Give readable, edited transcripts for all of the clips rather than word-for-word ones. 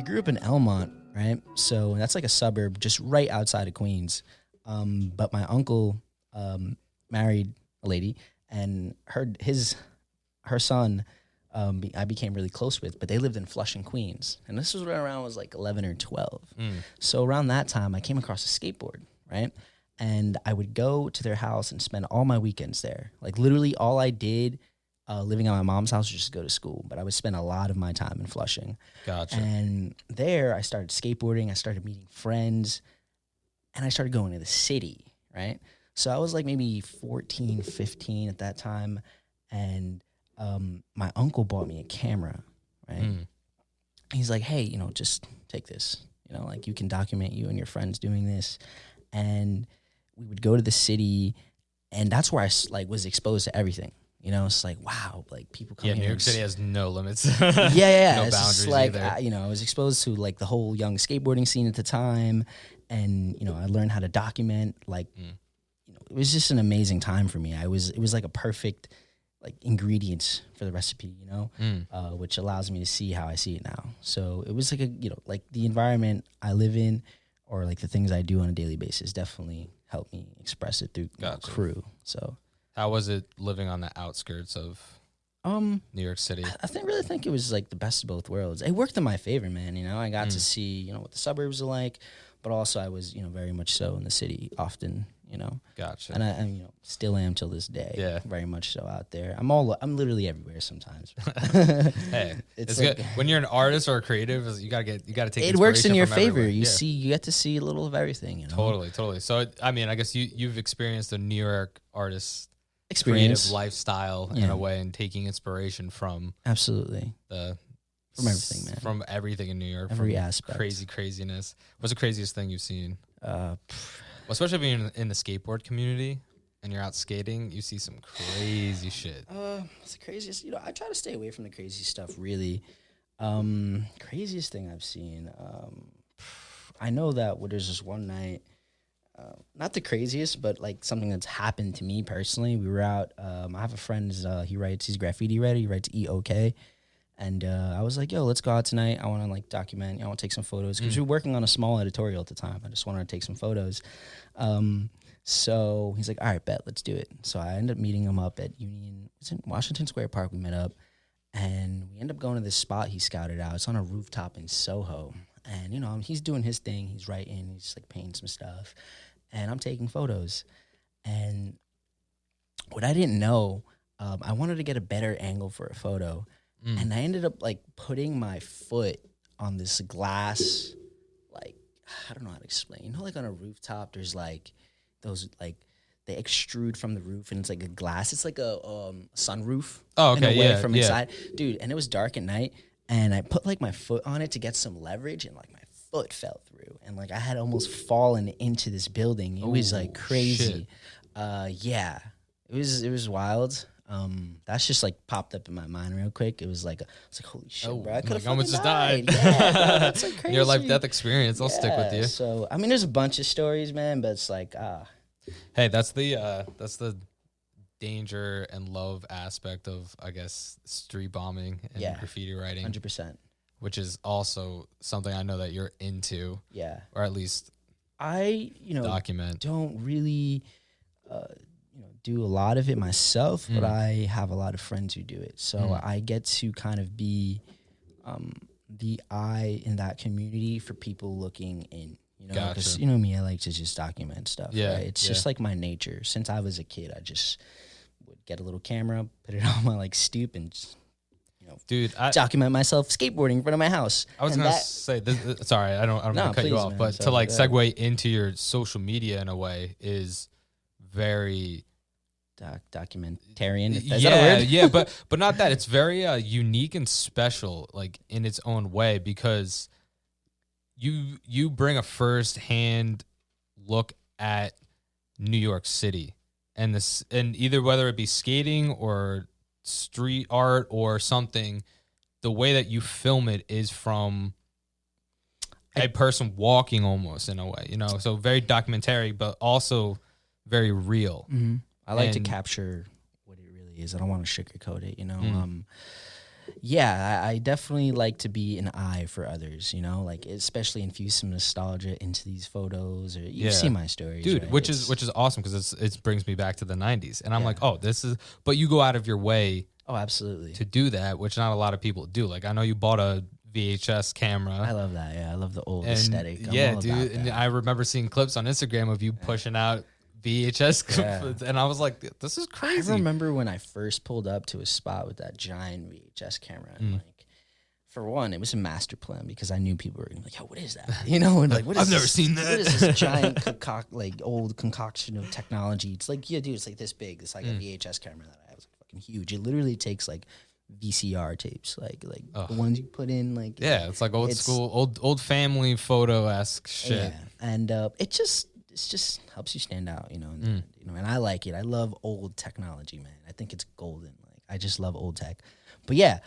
grew up in Elmont, right? So that's like a suburb just right outside of Queens. But my uncle married a lady, and her son I became really close with, but they lived in Flushing, Queens. And this was around I was like 11 or 12. So around that time, I came across a skateboard, right? And I would go to their house and spend all my weekends there. Like literally all I did living at my mom's house was just go to school, but I would spend a lot of my time in Flushing. Gotcha. And there I started skateboarding, I started meeting friends, and I started going to the city, right? So I was like maybe 14, 15 at that time, and my uncle bought me a camera, right? He's like, hey, just take this, like you can document you and your friends doing this. And we would go to the city, and that's where I was exposed to everything. It's like, wow, like people come here. Yeah, New York City has no limits. Yeah. No it's boundaries just like, either. I was exposed to like the whole young skateboarding scene at the time. And, I learned how to document, like, it was just an amazing time for me. It was like a perfect like ingredients for the recipe, which allows me to see how I see it now. So it was like like the environment I live in, or like the things I do on a daily basis definitely help me express it through KRU. So how was it living on the outskirts of New York City? I really think it was like the best of both worlds. It worked in my favor, man. I got to see, what the suburbs are like, but also I was, very much so in the city often, Gotcha. And I still am till this day. Yeah. Very much so out there. I'm literally everywhere sometimes. Hey, it's like, good. When you're an artist or a creative, you gotta take it works in your favor. Everywhere. You get to see a little of everything, Totally. So I mean, I guess you've experienced the New York artist experience, creative lifestyle in a way, and taking inspiration from absolutely from everything, man. From everything in New York, every from aspect, craziness. What's the craziest thing you've seen? Especially being in the skateboard community and you're out skating, you see some crazy shit. It's the craziest. I try to stay away from the crazy stuff. Really, craziest thing I've seen. I know that there's this one night. Not the craziest, but like something that's happened to me personally. We were out. I have a friend. He's graffiti writer. He writes EOK. And I was like, yo, let's go out tonight. I want to like document. I want to take some photos because we were working on a small editorial at the time. I just wanted to take some photos. So he's like, all right, bet, let's do it. So I ended up meeting him up at Washington Square Park. We met up, and we ended up going to this spot he scouted out. It's on a rooftop in Soho. And, he's doing his thing. He's writing. He's like painting some stuff. And I'm taking photos. And what I didn't know, I wanted to get a better angle for a photo. And I ended up like putting my foot on this glass, like, I don't know how to explain. Like on a rooftop, there's like those, like they extrude from the roof and it's like a glass. It's like a sunroof. Oh, okay, in a way yeah, from yeah. inside. Dude, and it was dark at night. And I put like my foot on it to get some leverage, and like my foot fell through. And like I had almost fallen into this building. It was like crazy. Yeah, it was wild. That's just like popped up in my mind real quick. It was like holy shit, bro! I could have almost just died. died. Yeah, bro, that's like crazy. Your life death experience. I'll stick with you. So I mean, there's a bunch of stories, man, but it's like Hey, that's the danger and love aspect of, I guess, street bombing and graffiti writing. 100%. Which is also something I know that you're into. Yeah. Or at least I document. Don't really do a lot of it myself, but I have a lot of friends who do it. So I get to kind of be the eye in that community for people looking in. Because Gotcha. Me, I like to just document stuff. Yeah, right? It's just like my nature. Since I was a kid, I just would get a little camera, put it on my like stoop, and just, dude, document myself skateboarding in front of my house. I was gonna say, sorry, I don't want to cut you off, man, but to like segue into your social media in a way is very documentarian. Is that a word? Yeah, but not that. It's very unique and special, like in its own way, because you bring a first-hand look at New York City, and either whether it be skating or street art or something, the way that you film it is from a person walking almost in a way, so very documentary, but also very real. I like to capture what it really is. I don't want to sugarcoat it, Yeah, I definitely like to be an eye for others, you know, like especially infuse some nostalgia into these photos. Or you see my stories, dude, right? which is awesome because it brings me back to the 90s, and I'm Yeah. like, oh, this is. But you go out of your way Oh, absolutely. to do that, which not a lot of people do. Like I know you bought a VHS camera. I love that. Yeah, I love the old and aesthetic. I'm yeah, all dude. about And that. I remember seeing clips on Instagram of you pushing out VHS, Yeah. and I was like, this is crazy. I remember when I first pulled up to a spot with that giant VHS camera, and like, for one, it was a master plan because I knew people were gonna be like, "Yo, what is that?" You know, and like, what is I've never this? seen that. What is this giant old concoction of technology? It's like, yeah, dude, it's like this big. It's like a VHS camera that I have. It's fucking huge. It literally takes like VCR tapes, like the ones you put in, like Yeah, it's like old school, old family photo esque shit. yeah, and it just helps you stand out, you know. And, you know, and I like it. I love old technology, man. I think it's golden. Like I just love old tech. But yeah,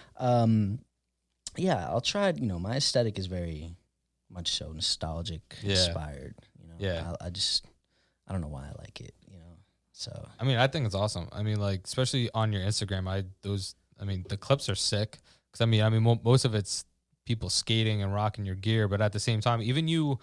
yeah, I'll try. You know, my aesthetic is very much so nostalgic inspired. You know, Yeah. I don't know why I like it. You know, so I mean, I think it's awesome. I mean, like especially on your Instagram, the clips are sick. Because most of it's people skating and rocking your gear, but at the same time, even you,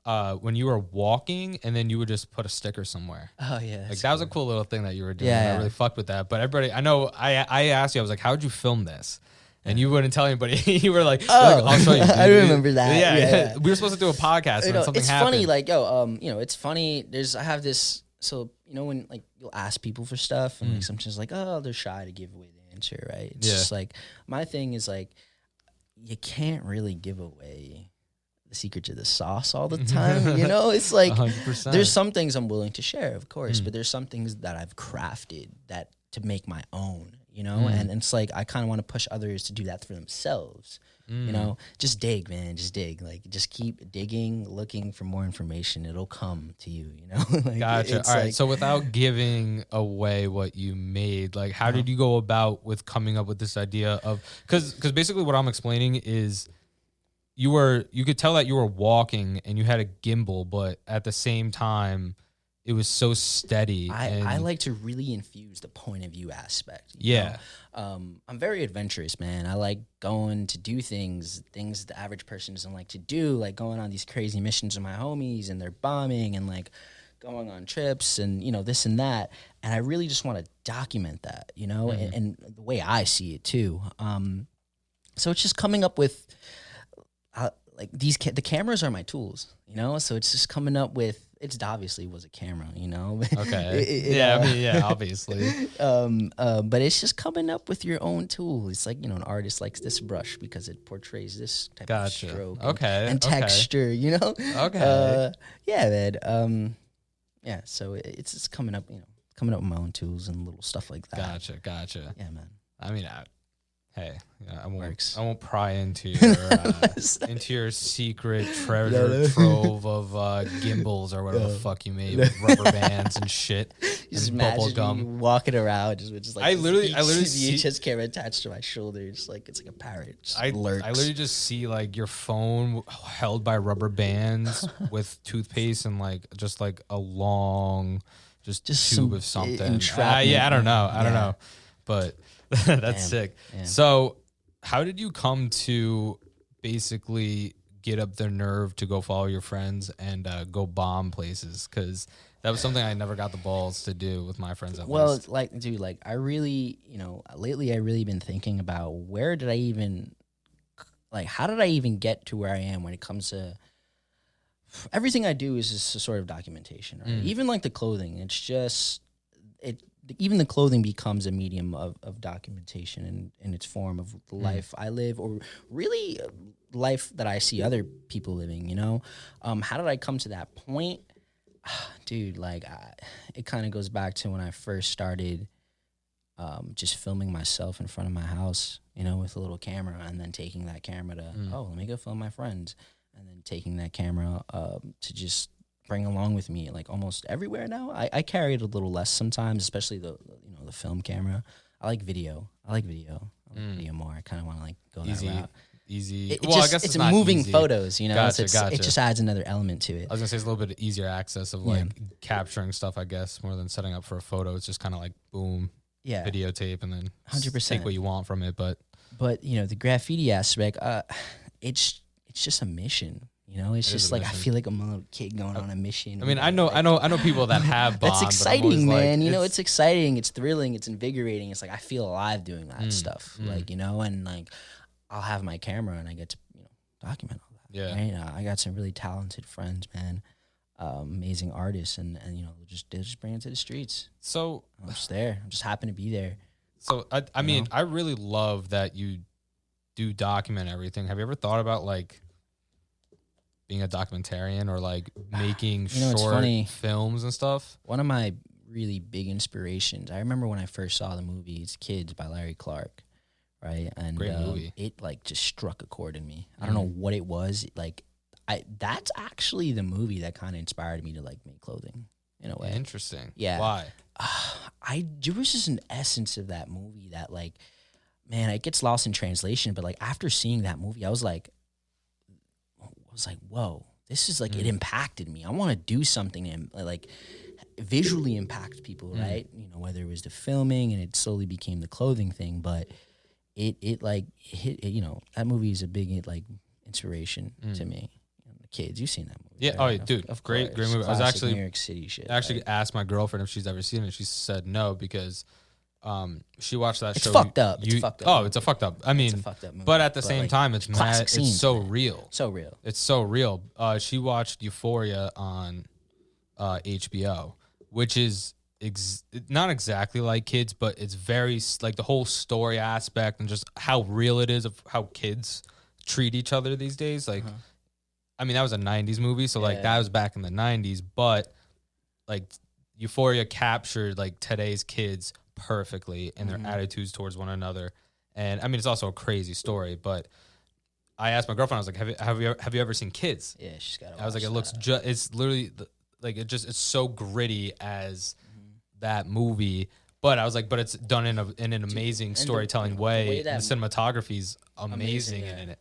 when you were walking and then you would just put a sticker somewhere. oh yeah, Like that was a cool little thing that you were doing. Yeah, I yeah. really fucked with that. But everybody, I know, I asked you, I was like, how'd you film this? And you wouldn't tell anybody. You were like, Oh, I'll show you. I remember that. Yeah, Yeah. we were supposed to do a podcast, You and know, something it's happened. funny, like you know, it's funny. I have this. So you know, when like you'll ask people for stuff, and like sometimes like, oh, they're shy to give away the answer, right? It's just like my thing is like, you can't really give away the secret to the sauce all the time. You know, it's like 100%. there's some things I'm willing to share, of course, but there's some things that I've crafted that to make my own. You know, and it's like I kind of want to push others to do that for themselves. You know, just dig, man, just dig. Like, just keep digging, looking for more information. It'll come to you. You know, like, Gotcha. it's All right. like- So without giving away what you made, like how did you go about with coming up with this idea of, because basically what I'm explaining is you could tell that you were walking and you had a gimbal, but at the same time it was so steady. I like to really infuse the point of view aspect. you Yeah. know? I'm very adventurous, man. I like going to do things the average person doesn't like to do, like going on these crazy missions with my homies and they're bombing and like going on trips and, you know, this and that. And I really just want to document that, you know, and the way I see it too. So it's just coming up with, like the cameras are my tools, you know? So it's just coming up with, it obviously was a camera, you know? Okay. I mean, yeah, obviously. But it's just coming up with your own tool. It's like, you know, an artist likes this brush because it portrays this type of Gotcha. stroke Okay. and texture, you know? Okay. Yeah, man. Yeah, so it's just coming up, you know, coming up with my own tools and little stuff like that. Gotcha. Yeah, man. I mean, hey, I Works. won't pry into your secret treasure trove of gimbals or whatever the fuck you made with rubber bands and shit Just and bubble imagine gum. me walking around just with just like I this literally see- VHS camera attached to my shoulder. Just like it's like a parrot. Just I lurks. literally just see like your phone held by rubber bands with toothpaste and like just like a long just tube some of something. entrapment. Yeah, I don't know. I don't Yeah. know. But that's Damn. sick. Yeah. So how did you come to basically get up the nerve to go follow your friends and go bomb places? Because that was something I never got the balls to do with my friends at Well, least. like, dude, like I really, you know, lately I really been thinking about where did I even, like, how did I even get to where I am when it comes to everything I do is just a sort of documentation, right? Even like the clothing, it's just even the clothing becomes a medium of documentation in its form of the life I live, or really life that I see other people living, you know? How did I come to that point? Dude, like, it kind of goes back to when I first started just filming myself in front of my house, you know, with a little camera, and then taking that camera to, let me go film my friends, and then taking that camera to just bring along with me, like almost everywhere now. I carry it a little less sometimes, especially the film camera. I like video. I like video more. I kind of want to like go that route. Easy. It Well, just, I guess it's not moving easy. photos, you know. Gotcha, So gotcha. it just adds another element to it. I was gonna say it's a little bit easier access of like capturing stuff, I guess, more than setting up for a photo. It's just kind of like boom, Yeah, videotape, and then 100%. take what you want from it. But But the graffiti aspect, it's just a mission. It's just like I feel like I'm a little kid going on a mission. I mean, I know people that have bombed. That's exciting, man. Like, It's exciting. It's thrilling. It's invigorating. It's like I feel alive doing that stuff. Like and like I'll have my camera and I get to document all that. Yeah. Right? I got some really talented friends, man. Amazing artists, and they'll just bring it to the streets. So I'm just there. I'm just happy to be there. So I mean, I really love that you do document everything. Have you ever thought about like being a documentarian or like making short films and stuff? One of my really big inspirations, I remember when I first saw the movie, it's Kids by Larry Clark, right? And great movie. It like just struck a chord in me. I don't know what it was. Like that's actually the movie that kind of inspired me to like make clothing in a way. Interesting. Yeah. Why? There was just an essence of that movie that like, man, it gets lost in translation. But like after seeing that movie, I was like, whoa, this is like, it impacted me. I want to do something and like visually impact people, right? Whether it was the filming and it slowly became the clothing thing, but it like hit, that movie is a big like inspiration to me. The Kids, you've seen that movie. Yeah. Right? Oh, dude, of great course. movie. I was actually New York City shit. I actually asked my girlfriend if she's ever seen it. She said no because she watched that show. It's fucked up. It's fucked up. Oh, it's a fucked up. I mean, it's a fucked up movie, but at the same like, time, it's mad. It's so man. real. So real. It's so real. She watched Euphoria on HBO, which is not exactly like Kids, but it's very like the whole story aspect and just how real it is of how kids treat each other these days. Like, I mean, that was a 90s movie, so like that was back in the 90s, but like Euphoria captured like today's kids perfectly and their attitudes towards one another. And I mean, it's also a crazy story, but I asked my girlfriend, I was like, have you ever seen Kids? Yeah, she's got to I was like, it looks it's literally like it's so gritty as that movie. But I was like, but it's done in an amazing storytelling way. And the cinematography is amazing in it.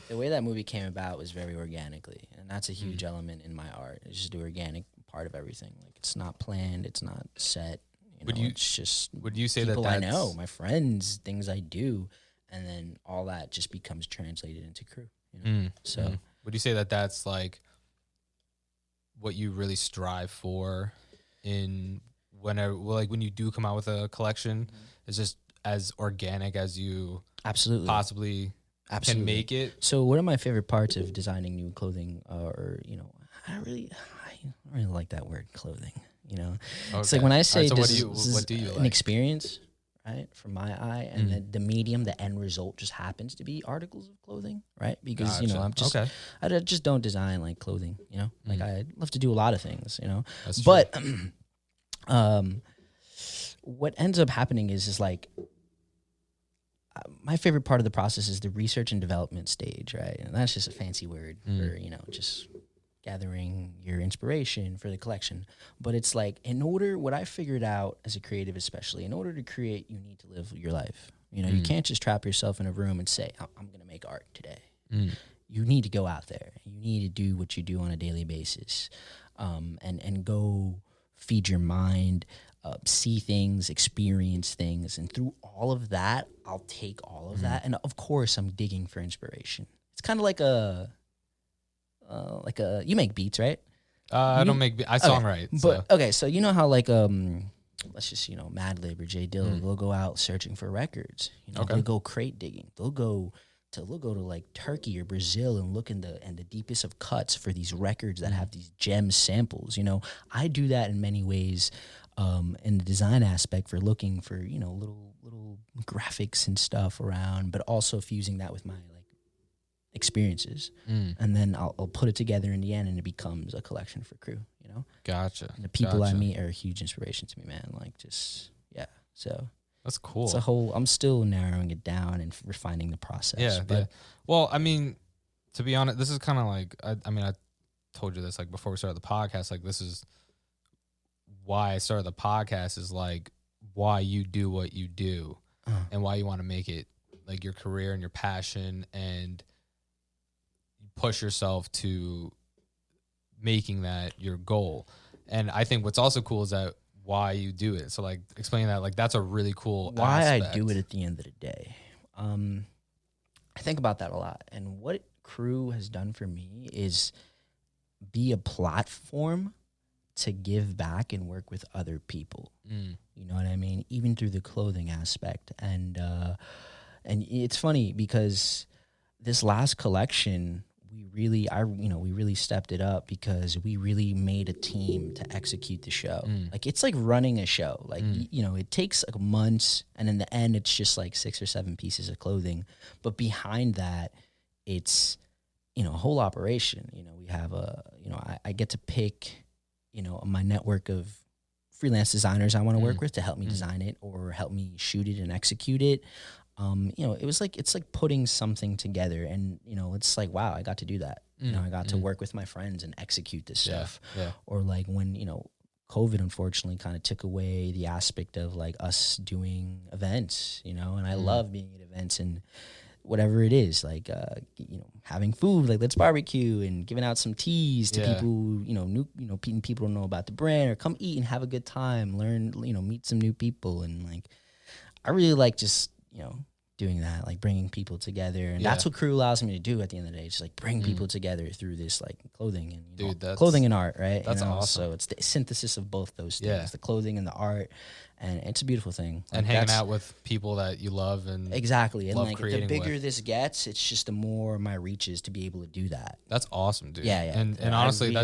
The way that movie came about was very organically, and that's a huge element in my art. It's just the organic part of everything. Like it's not planned, it's not set. It's just would you say people that I know, my friends, things I do, and then all that just becomes translated into crew. So would you say that that's like what you really strive for in whenever, like when you do come out with a collection? Is just as organic as you possibly can make it? So one of my favorite parts of designing new clothing I don't really like that word clothing, It's like when I say what do you like? An experience, right, from my eye, and the medium, the end result just happens to be articles of clothing, right? Because I just don't design like clothing, like I love to do a lot of things, That's true. But what ends up happening is like my favorite part of the process is the research and development stage, right? And that's just a fancy word for, just gathering your inspiration for the collection. But it's like, what I figured out as a creative, especially, in order to create, you need to live your life. You can't just trap yourself in a room and say, I'm going to make art today. You need to go out there. You need to do what you do on a daily basis, and go feed your mind, see things, experience things. And through all of that, I'll take all of that. And of course, I'm digging for inspiration. It's kind of like you make beats, right? I don't make I songwrite. But okay, so you know how like let's just Madlib or J Dilla, they'll go out searching for records. They'll go crate digging. They'll go to like Turkey or Brazil and look in the deepest of cuts for these records that have these gem samples. I do that in many ways, in the design aspect for looking for little graphics and stuff around, but also fusing that with my like experiences, and then I'll put it together in the end, and it becomes a collection for crew. Gotcha. And the people I meet are a huge inspiration to me, man. Like so. That's cool. It's I'm still narrowing it down and refining the process. Yeah, but well, I mean, to be honest, this is kind of like I told you this like before we started the podcast. Like this is why I started the podcast, is like why you do what you do and why you want to make it like your career and your passion, and push yourself to making that your goal. And I think what's also cool is that why you do it. So like explain that. Like that's a really cool Why aspect. I do it at the end of the day. I think about that a lot. And what Crew has done for me is be a platform to give back and work with other people. You know what I mean? Even through the clothing aspect. And it's funny because this last collection, we really stepped it up because we really made a team to execute the show. Like it's like running a show. Like it takes like months, and in the end, it's just like 6 or 7 pieces of clothing. But behind that, it's a whole operation. We have I get to pick my network of freelance designers I want to work with to help me design it or help me shoot it and execute it. It's like putting something together, and it's like, wow, I got to do that. I got to work with my friends and execute this stuff. Yeah. Or like when COVID unfortunately kind of took away the aspect of like us doing events, and I love being at events and whatever it is, like having food, like let's barbecue and giving out some teas to people new people don't know about the brand, or come eat and have a good time, learn, meet some new people. And like I really like just doing that, like bringing people together, and that's what Crew allows me to do at the end of the day. Just like bring people together through this like clothing and clothing and art, right? That's awesome. So it's the synthesis of both those things, the clothing and the art, and it's a beautiful thing. And hanging out with people that you love and exactly, and love like the bigger this gets, it's just the more my reach is to be able to do that. That's awesome, dude. Yeah. And honestly,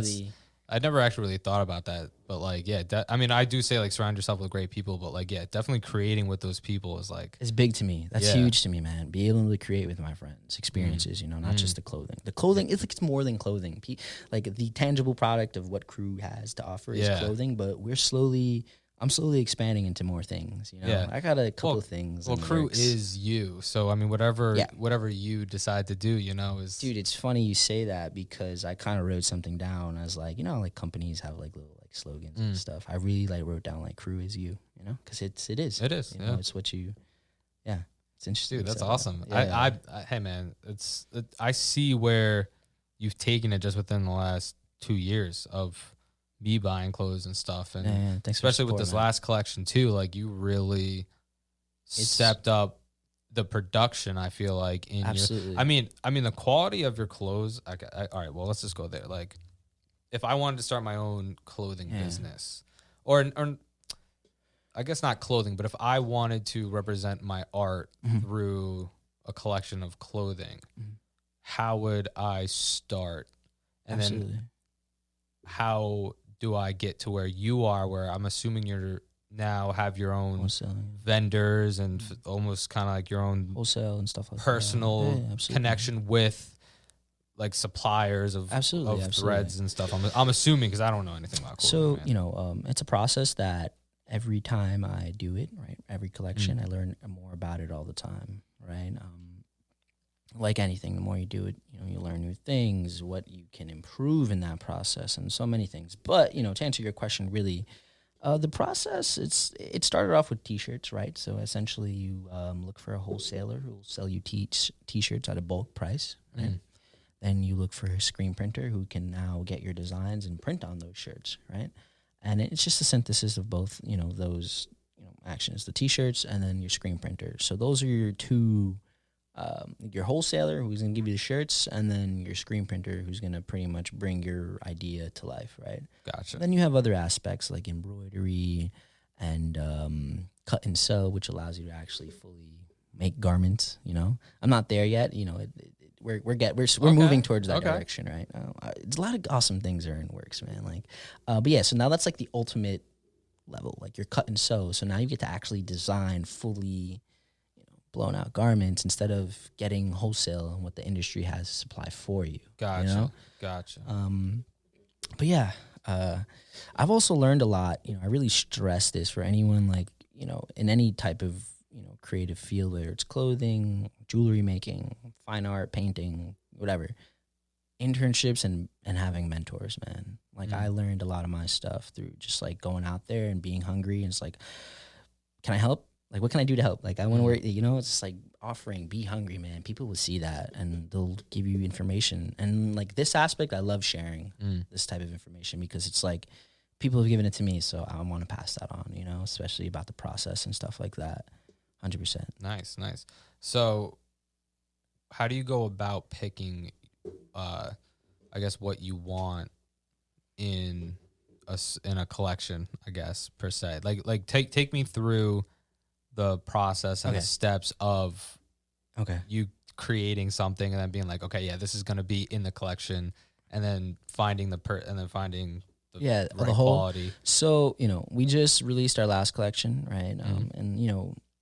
I never actually really thought about that, but like, I do say like surround yourself with great people, but like, definitely creating with those people is like, it's big to me. That's huge to me, man. Be able to create with my friends, experiences, not just the clothing. The clothing, it's more than clothing. Like the tangible product of what Crew has to offer is clothing, but I'm slowly expanding into more things. I got a couple of things. Well, Crew is you, so I mean, whatever you decide to do, is. Dude, it's funny you say that because I kind of wrote something down. I was like, like companies have like little like slogans and stuff. I really like wrote down like Crew is you, because it is. It is. It's what you. Yeah, it's interesting. Dude, that's awesome. I hey man, I see where you've taken it just within the last 2 years of me buying clothes and stuff, and especially with this last collection too, like you really stepped up the production. I feel like in absolutely. I mean the quality of your clothes. All right, well let's just go there. Like if I wanted to start my own clothing business, or I guess not clothing, but if I wanted to represent my art through a collection of clothing, how would I start? And then how do I get to where you are, where I'm assuming you're now have your own vendors and almost kind of like your own wholesale and stuff like personal connection with like suppliers of threads and stuff. I'm assuming, because I don't know anything about clothing. So, it's a process that every time I do it, right, every collection, I learn more about it all the time, right? Like anything, the more you do it, you learn new things, what you can improve in that process, and so many things. But, to answer your question, really, the process, it started off with T-shirts, right? So essentially you look for a wholesaler who will sell you T-shirts at a bulk price, right? Then you look for a screen printer who can now get your designs and print on those shirts, right? And it's just a synthesis of both, those actions, the T-shirts and then your screen printer. So those are your two. Your wholesaler who's going to give you the shirts, and then your screen printer who's going to pretty much bring your idea to life, right? Gotcha. Then you have other aspects like embroidery and cut and sew, which allows you to actually fully make garments. I'm not there yet. We're moving towards that direction, right? It's a lot of awesome things are in works, man. Like, but yeah, so now that's like the ultimate level, like your cut and sew. So now you get to actually design fully blown out garments instead of getting wholesale and what the industry has to supply for you. Gotcha. But yeah, I've also learned a lot. I really stress this for anyone like, in any type of, creative field, whether it's clothing, jewelry making, fine art, painting, whatever. Internships and having mentors, man. Like I learned a lot of my stuff through just like going out there and being hungry. And it's like, can I help? Like, what can I do to help? Like, I want to work, it's just like offering, be hungry, man. People will see that and they'll give you information. And like this aspect, I love sharing this type of information because it's like people have given it to me, so I want to pass that on, especially about the process and stuff like that. 100%. Nice. So how do you go about picking, I guess, what you want in a collection, I guess, per se? Like take me through the process and the steps of you creating something and then being like, okay, yeah, this is going to be in the collection, and then finding the right whole quality. So, we just released our last collection, right? And,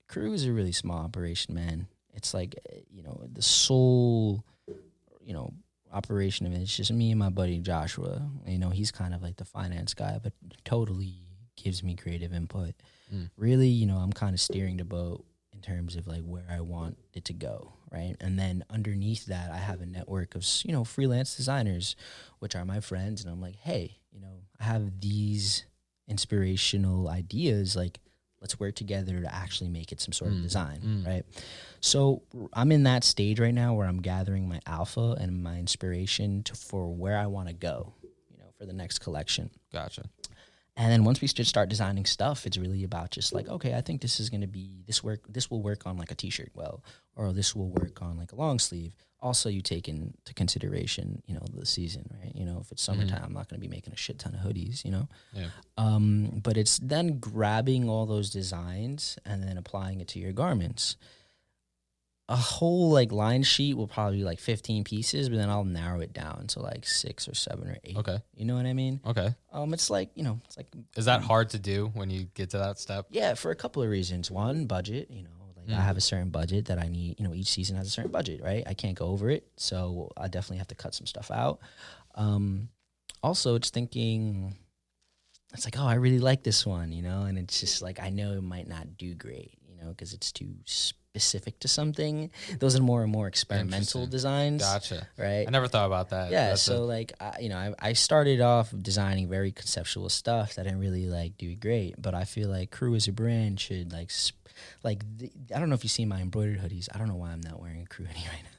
KRU is a really small operation, man. It's like, the sole, operation of it. It's just me and my buddy Joshua. He's kind of like the finance guy, but totally gives me creative input. Really, I'm kind of steering the boat in terms of like where I want it to go, right? And then underneath that, I have a network of, freelance designers, which are my friends. And I'm like, hey, I have these inspirational ideas, like, let's work together to actually make it some sort of design, right? So I'm in that stage right now where I'm gathering my alpha and my inspiration for where I want to go, for the next collection. Gotcha. And then once we start designing stuff, it's really about just like, okay, I think this is going to be this will work on like a t-shirt well, or this will work on like a long sleeve. Also, you take into consideration, the season, right? If it's summertime, I'm not going to be making a shit ton of hoodies, Yeah. But it's then grabbing all those designs and then applying it to your garments. A whole like line sheet will probably be like 15 pieces, but then I'll narrow it down to like 6 or 7 or 8. Okay. You know what I mean? Okay. It's like, it's like. Is that hard to do when you get to that step? Yeah, for a couple of reasons. One, budget, I have a certain budget that I need, each season has a certain budget, right? I can't go over it. So I definitely have to cut some stuff out. Also, it's thinking, it's like, oh, I really like this one, and it's just like, I know it might not do great, because it's too specific to something. Those are more and more experimental designs. Gotcha. Right? I never thought about that. Yeah, so I started off designing very conceptual stuff that didn't really like do great, but I feel like KRU as a brand should I don't know if you see my embroidered hoodies. I don't know why I'm not wearing a KRU hoodie right now.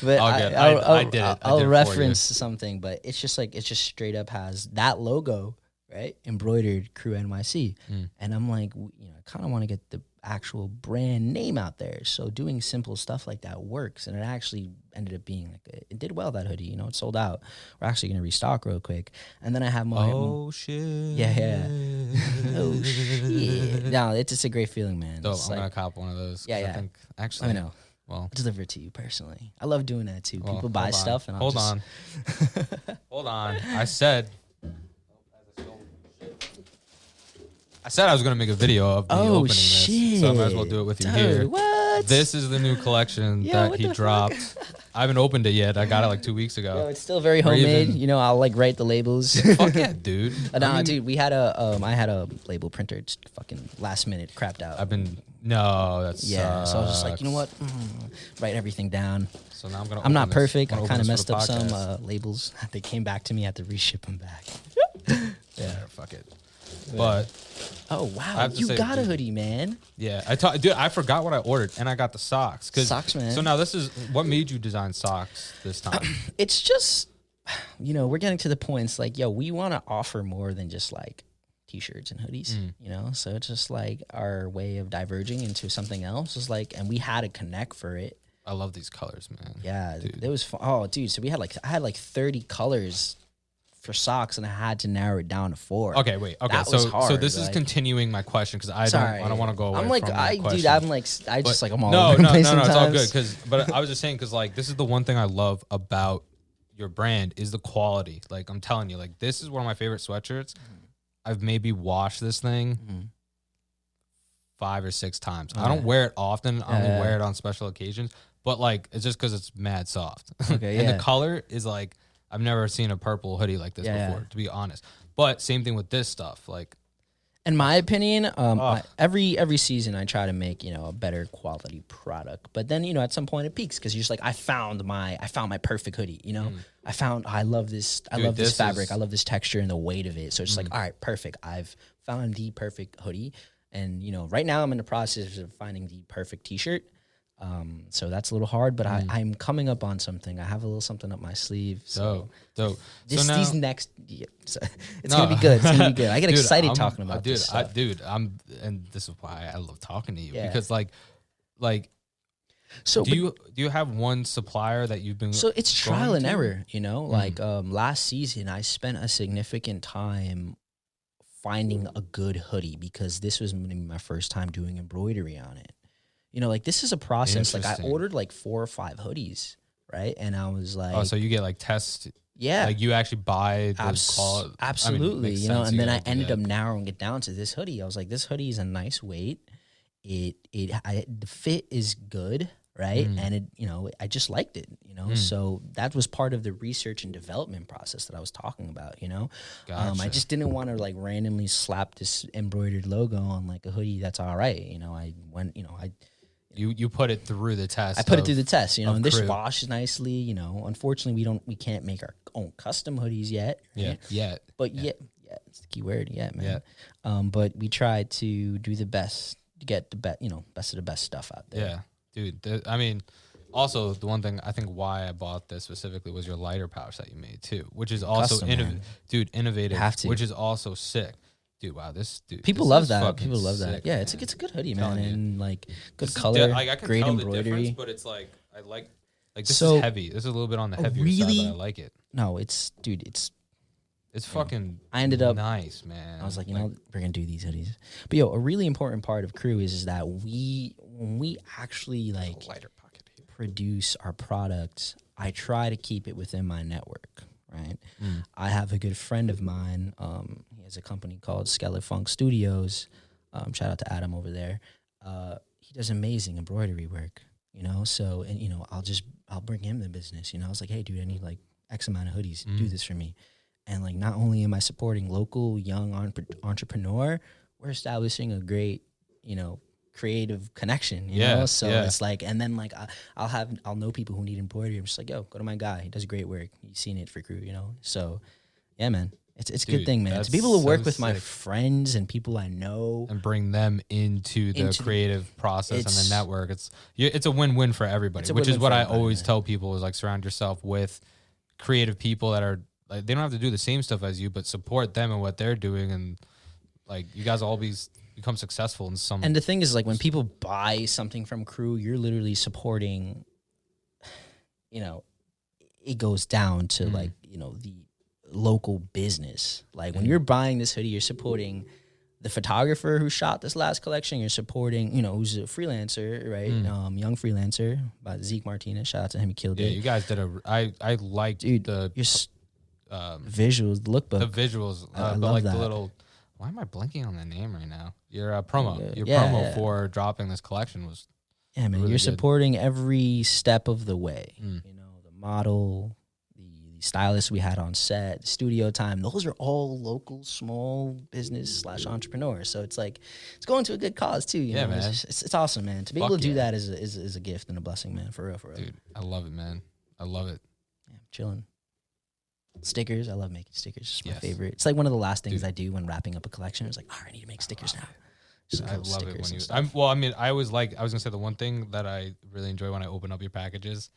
But I did it. I'll reference something, but it's just straight up has that logo, right? Embroidered KRU NYC. And I'm like, I kind of want to get the actual brand name out there. So doing simple stuff like that works. And it actually ended up being it did well, that hoodie, it sold out. We're actually going to restock real quick. And then I have my... Oh, shit. Yeah. Oh, shit. No, it's just a great feeling, man. Dope. I'm going to cop one of those. Yeah. I think, actually... I know. Well, I'll deliver it to you personally. I love doing that too. Well, People buy stuff and Hold on. I said I was going to make a video of me opening this, so I might as well do it with you here. What? This is the new collection that he dropped. I haven't opened it yet. I got it like 2 weeks ago. Yo, it's still very homemade. I'll write the labels. Fuck yeah, dude. Dude, we had I had a label printer. It's fucking last minute crapped out. So I was just like, you know what? Write everything down. So now I'm not perfect. I kind of messed up some labels. They came back to me. I had to reship them back. Yeah, fuck it. But oh wow, you got a hoodie, man. Yeah, dude, I forgot what I ordered, and I got the socks. Socks, man. So now this is what made you design socks this time. It's just, we're getting to the point. It's like, we want to offer more than just like t-shirts and hoodies. So it's just like our way of diverging into something else is like, and we had to connect for it. I love these colors, man. Yeah, dude. It was fun. Oh, dude. So I had like 30 colors for socks, and I had to narrow it down to 4. Okay, wait. Okay, that was hard, so this is continuing my question because I don't want to go away. I'm like, from my question. dude, I'm all no, over the place no, it's all sometimes. good. But I was just saying because like this is the one thing I love about your brand is the quality. Like I'm telling you, like this is one of my favorite sweatshirts. I've maybe washed this thing 5 or 6 times. I don't wear it often. I only wear it on special occasions. But like it's just because it's mad soft. Okay, and the color is like. I've never seen a purple hoodie like this before, to be honest. But same thing with this stuff. Like, in my opinion, every season I try to make a better quality product. But then at some point it peaks because you're just like I found my perfect hoodie. I love this. I love this fabric. I love this texture and the weight of it. So it's like all right, perfect. I've found the perfect hoodie. And right now I'm in the process of finding the perfect t-shirt. So that's a little hard, but I'm coming up on something. I have a little something up my sleeve. So Dope. these next, it's gonna be good. It's gonna be good. I get excited talking about this stuff. And this is why I love talking to you, Yeah. because like, so do you have one supplier that you've been? So it's trial and to? error, you know. Like last season, I spent a significant time finding a good hoodie because this was gonna be my first time doing embroidery on it. You know, like this is a process. Like I ordered like 4 or 5 hoodies, right? And I was like, oh, so you get like tests. Yeah, like you actually buy the absolutely. You know, and then I ended up narrowing it down to this hoodie. I was like, this hoodie is a nice weight. The fit is good, right? And it, you know, I just liked it, you know. So that was part of the research and development process that I was talking about, you know. Gotcha. I just didn't want to like randomly slap this embroidered logo on like a hoodie that's all right, you know. You put it through the test. I put it through the test, you know, and this KRU. washes nicely, you know. Unfortunately, we can't make our own custom hoodies yet. Right? Yeah. But yeah, it's the key word, man. Yeah. But we tried to do the best to get the best, you know, best of the best stuff out there. Yeah, dude. I mean, also the one thing I think why I bought this specifically was your lighter pouch that you made too, which is also Custom, innovative. Have to. Which is also sick. Dude, wow, people this love is that. fucking People love that. sick, Yeah, man. it's a good hoodie, man, Telling you. and like good This is color, like, I can great tell the embroidery. difference, but it's like I like this So, is heavy. This is a little bit on the heavier side, but I like it. No, it's dude, it's fucking. I ended up nice, man. I was like, you know, we're gonna do these hoodies. But yo, a really important part of KRU is that when we actually like lighter pocket here. produce our products, I try to keep it within my network. Right. I have a good friend of mine. He has a company called Skelet Funk Studios. Shout out to Adam over there. He does amazing embroidery work, you know. So, and you know, I'll bring him the business. You know, I was like, hey, dude, I need like X amount of hoodies. Do this for me. And like, not only am I supporting local young entrepreneur, we're establishing a great, you know, creative connection, you know? So it's like, and then like I'll know people who need embroidery. I'm just like, yo, go to my guy. He does great work. You've seen it for KRU, you know? So yeah, man, it's a good thing, man. To be able to work with my friends and people I know and bring them into the creative process and the network. It's a win-win for everybody, which is what I always tell people is like surround yourself with creative people that are like, they don't have to do the same stuff as you, but support them and what they're doing. And like, you guys all become successful in some. And the thing is, like, when people buy something from KRU, you're literally supporting, you know, it goes down to like, you know, the local business. Like when you're buying this hoodie, you're supporting the photographer who shot this last collection. You're supporting, you know, who's a freelancer, right? Young freelancer by Zeke Martinez. Shout out to him. He killed it. Yeah, you guys did I liked the visuals, the lookbook. The visuals. I but love like that. the little, why am I blanking on the name right now? Your promo. Your Yeah, promo yeah. for dropping this collection was man, really you're good. supporting every step of the way. You know, the model, the stylist we had on set, studio time. Those are all local small business / entrepreneurs. So it's like it's going to a good cause too. You know, man. It's awesome, man. To be able to do that is a gift and a blessing, man. For real. Dude, I love it, man. I love it. Yeah, I'm chilling. Stickers, I love making stickers. It's my favorite. It's like one of the last things I do when wrapping up a collection. It's like, oh, I need to make stickers now. I love it when you. I was gonna say the one thing that I really enjoy when I open up your packages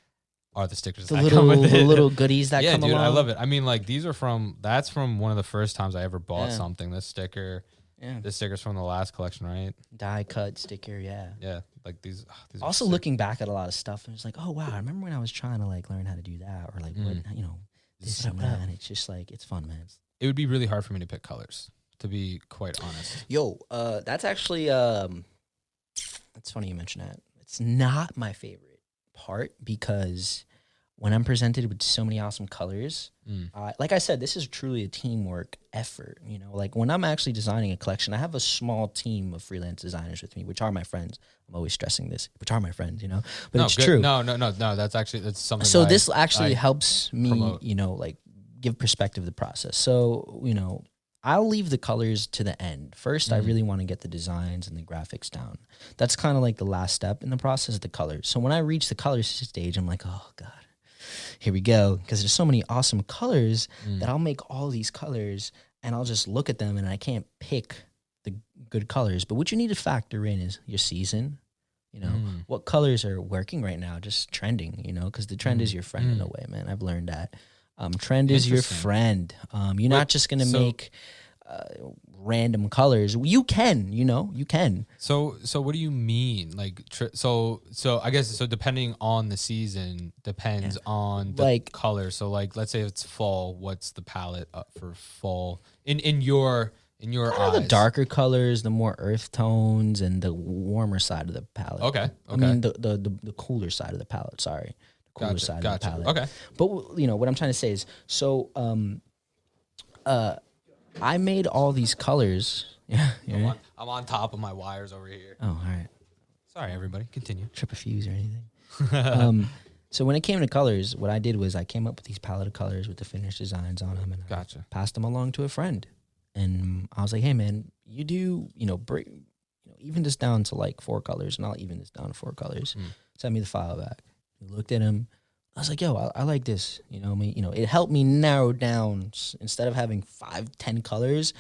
are the stickers. The little goodies that come along. I love it. I mean, like that's from one of the first times I ever bought something. This sticker. Yeah. This sticker's from the last collection, right? Die cut sticker, yeah. Yeah. Like these also looking back at a lot of stuff and it's like, oh wow, I remember when I was trying to like learn how to do that or like what, you know, this and that. And it's just like it's fun, man. It would be really hard for me to pick colors, to be quite honest. Yo, that's actually it's funny you mention that. It's not my favorite part because when I'm presented with so many awesome colors, like I said, this is truly a teamwork effort. You know, like when I'm actually designing a collection, I have a small team of freelance designers with me, which are my friends. I'm always stressing this, which are my friends, you know, but it's true. No. That's something. So this actually helps me, promote. You know, like give perspective to the process. So, you know, I'll leave the colors to the end. First, I really want to get the designs and the graphics down. That's kind of like the last step in the process, the colors. So when I reach the colors stage, I'm like, oh God, here we go. Because there's so many awesome colors that I'll make all these colors and I'll just look at them and I can't pick the good colors. But what you need to factor in is your season, you know, what colors are working right now, just trending, because the trend is your friend in a way, man. I've learned that. Trend is your friend. You're not just going to make random colors. You can, you can. So what do you mean? Like, so I guess, so depending on the season, depends on the color. So like, let's say it's fall, what's the palette up for fall in your eyes? The darker colors, the more earth tones, and the warmer side of the palette. Okay. I mean, the cooler side of the palette, sorry. The cooler side of the palette. Okay. But, what I'm trying to say is, so, I made all these colors. Yeah. I'm on top of my wires over here. Oh, all right. Sorry, everybody. Continue. Trip a fuse or anything. So when it came to colors, what I did was I came up with these palette of colors with the finished designs on them, and I passed them along to a friend. And I was like, hey, man, you do, even this down to like 4 colors, and I'll even this down to 4 colors. Send me the file back. We looked at him. I was like, yo, I like this. It helped me narrow down. Instead of having 5-10 colors,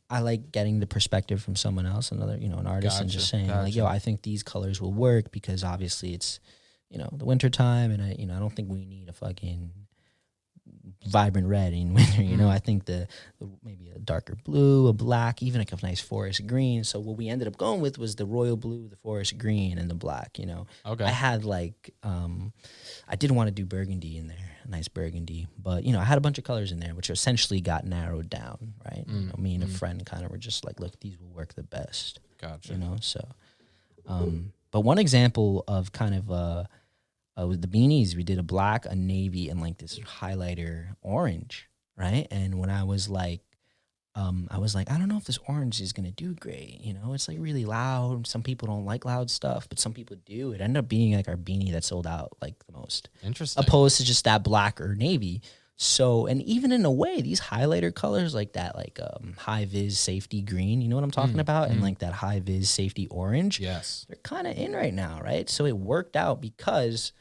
I like getting the perspective from someone else, another, an artist, and just saying like, yo, I think these colors will work because obviously it's, the winter time, and I don't think we need a fucking vibrant red in winter. I think the maybe a darker blue, a black, even like a nice forest green. So what we ended up going with was the royal blue, the forest green, and the black. Okay. I had like I didn't want to do burgundy in there, a nice burgundy, but I had a bunch of colors in there, which essentially got narrowed down, right? Me and a friend kind of were just like, look, these will work the best. Gotcha. So but one example of kind of with the beanies, we did a black, a navy, and like this highlighter orange, right? And when I was like, I don't know if this orange is gonna do great. It's like really loud. Some people don't like loud stuff, but some people do. It ended up being like our beanie that sold out like the most. Interesting. Opposed to just that black or navy. So, and even in a way, these highlighter colors like that, like high vis safety green, you know what I'm talking about? And like that high vis safety orange. Yes. They're kind of in right now, right? So it worked out because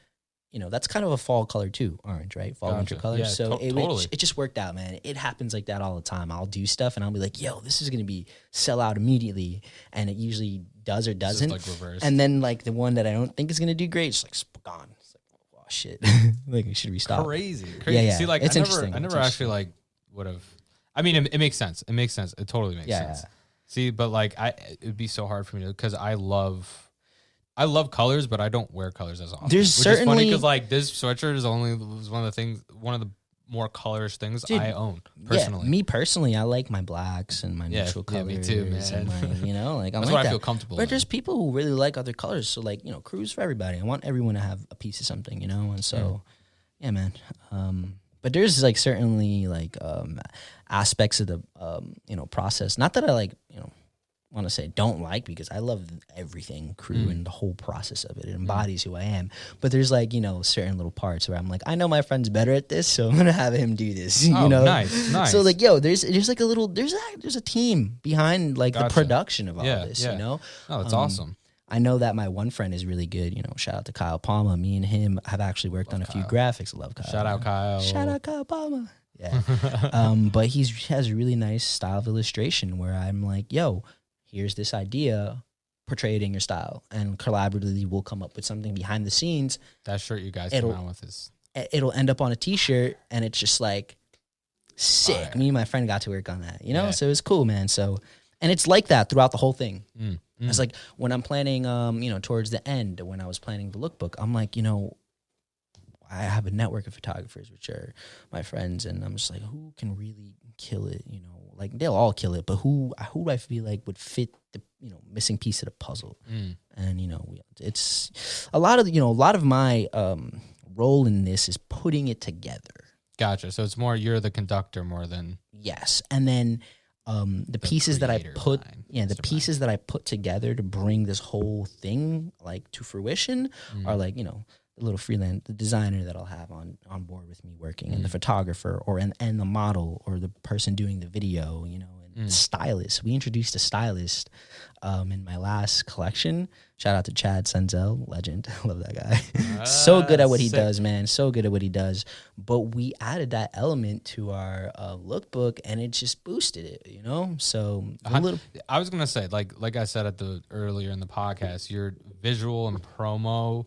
that's kind of a fall color too, orange, right? Fall, winter color. Yeah, so totally. it just worked out, man. It happens like that all the time. I'll do stuff and I'll be like, yo, this is going to be sell out immediately. And it usually does or doesn't. It's like reverse. And then like the one that I don't think is going to do great, it's like gone. It's like, oh shit. Like, should we stop? Crazy. Yeah. See, like, it's I never actually like would have, I mean, it makes sense. It makes sense. It totally makes sense. Yeah. See, but like it'd be so hard for me because I love colors, but I don't wear colors as often. There's certainly, is funny because like this sweatshirt was one of the more colorish things I own personally. Yeah, me personally, I like my blacks and my neutral colors. Me too, man. And like that's like what that. I feel comfortable. But there's people who really like other colors. So like, Crew's for everybody. I want everyone to have a piece of something, And so, yeah, man. But there's like certainly like aspects of the process. Not that I like want to say don't like, because I love everything Crew and the whole process of it. It embodies who I am. But there's like, certain little parts where I'm like, I know my friend's better at this, so I'm going to have him do this, Nice. So like, yo, there's like a little, there's a team behind like the production of all this, Oh, that's awesome. I know that my one friend is really good, shout out to Kyle Palma. Me and him have actually worked on a few graphics. I love Kyle. Shout out Kyle Palma. Yeah. But he has a really nice style of illustration where I'm like, yo, here's this idea, portray it in your style, and collaboratively we'll come up with something behind the scenes. That shirt you guys came out with it'll end up on a t-shirt, and it's just like sick. Fire. Me and my friend got to work on that, so it's cool, man. So, and it's like that throughout the whole thing. It's like when I'm planning, towards the end, when I was planning the lookbook, I'm like, I have a network of photographers, which are my friends, and I'm just like, who can really kill it? Like they'll all kill it, but who do I feel like would fit the missing piece of the puzzle? And it's a lot of my role in this is putting it together. Gotcha. So it's more you're the conductor more than yes, and then the pieces that I put pieces that I put together to bring this whole thing like to fruition are like the little freelance, the designer that I'll have on board with me working, and the photographer and the model or the person doing the video, and stylist. We introduced a stylist in my last collection. Shout out to Chad Senzel, legend. Love that guy. So good at what he does, man. So good at what he does. But we added that element to our lookbook, and it just boosted it, you know? So I was going to say, like I said earlier in the podcast, your visual and promo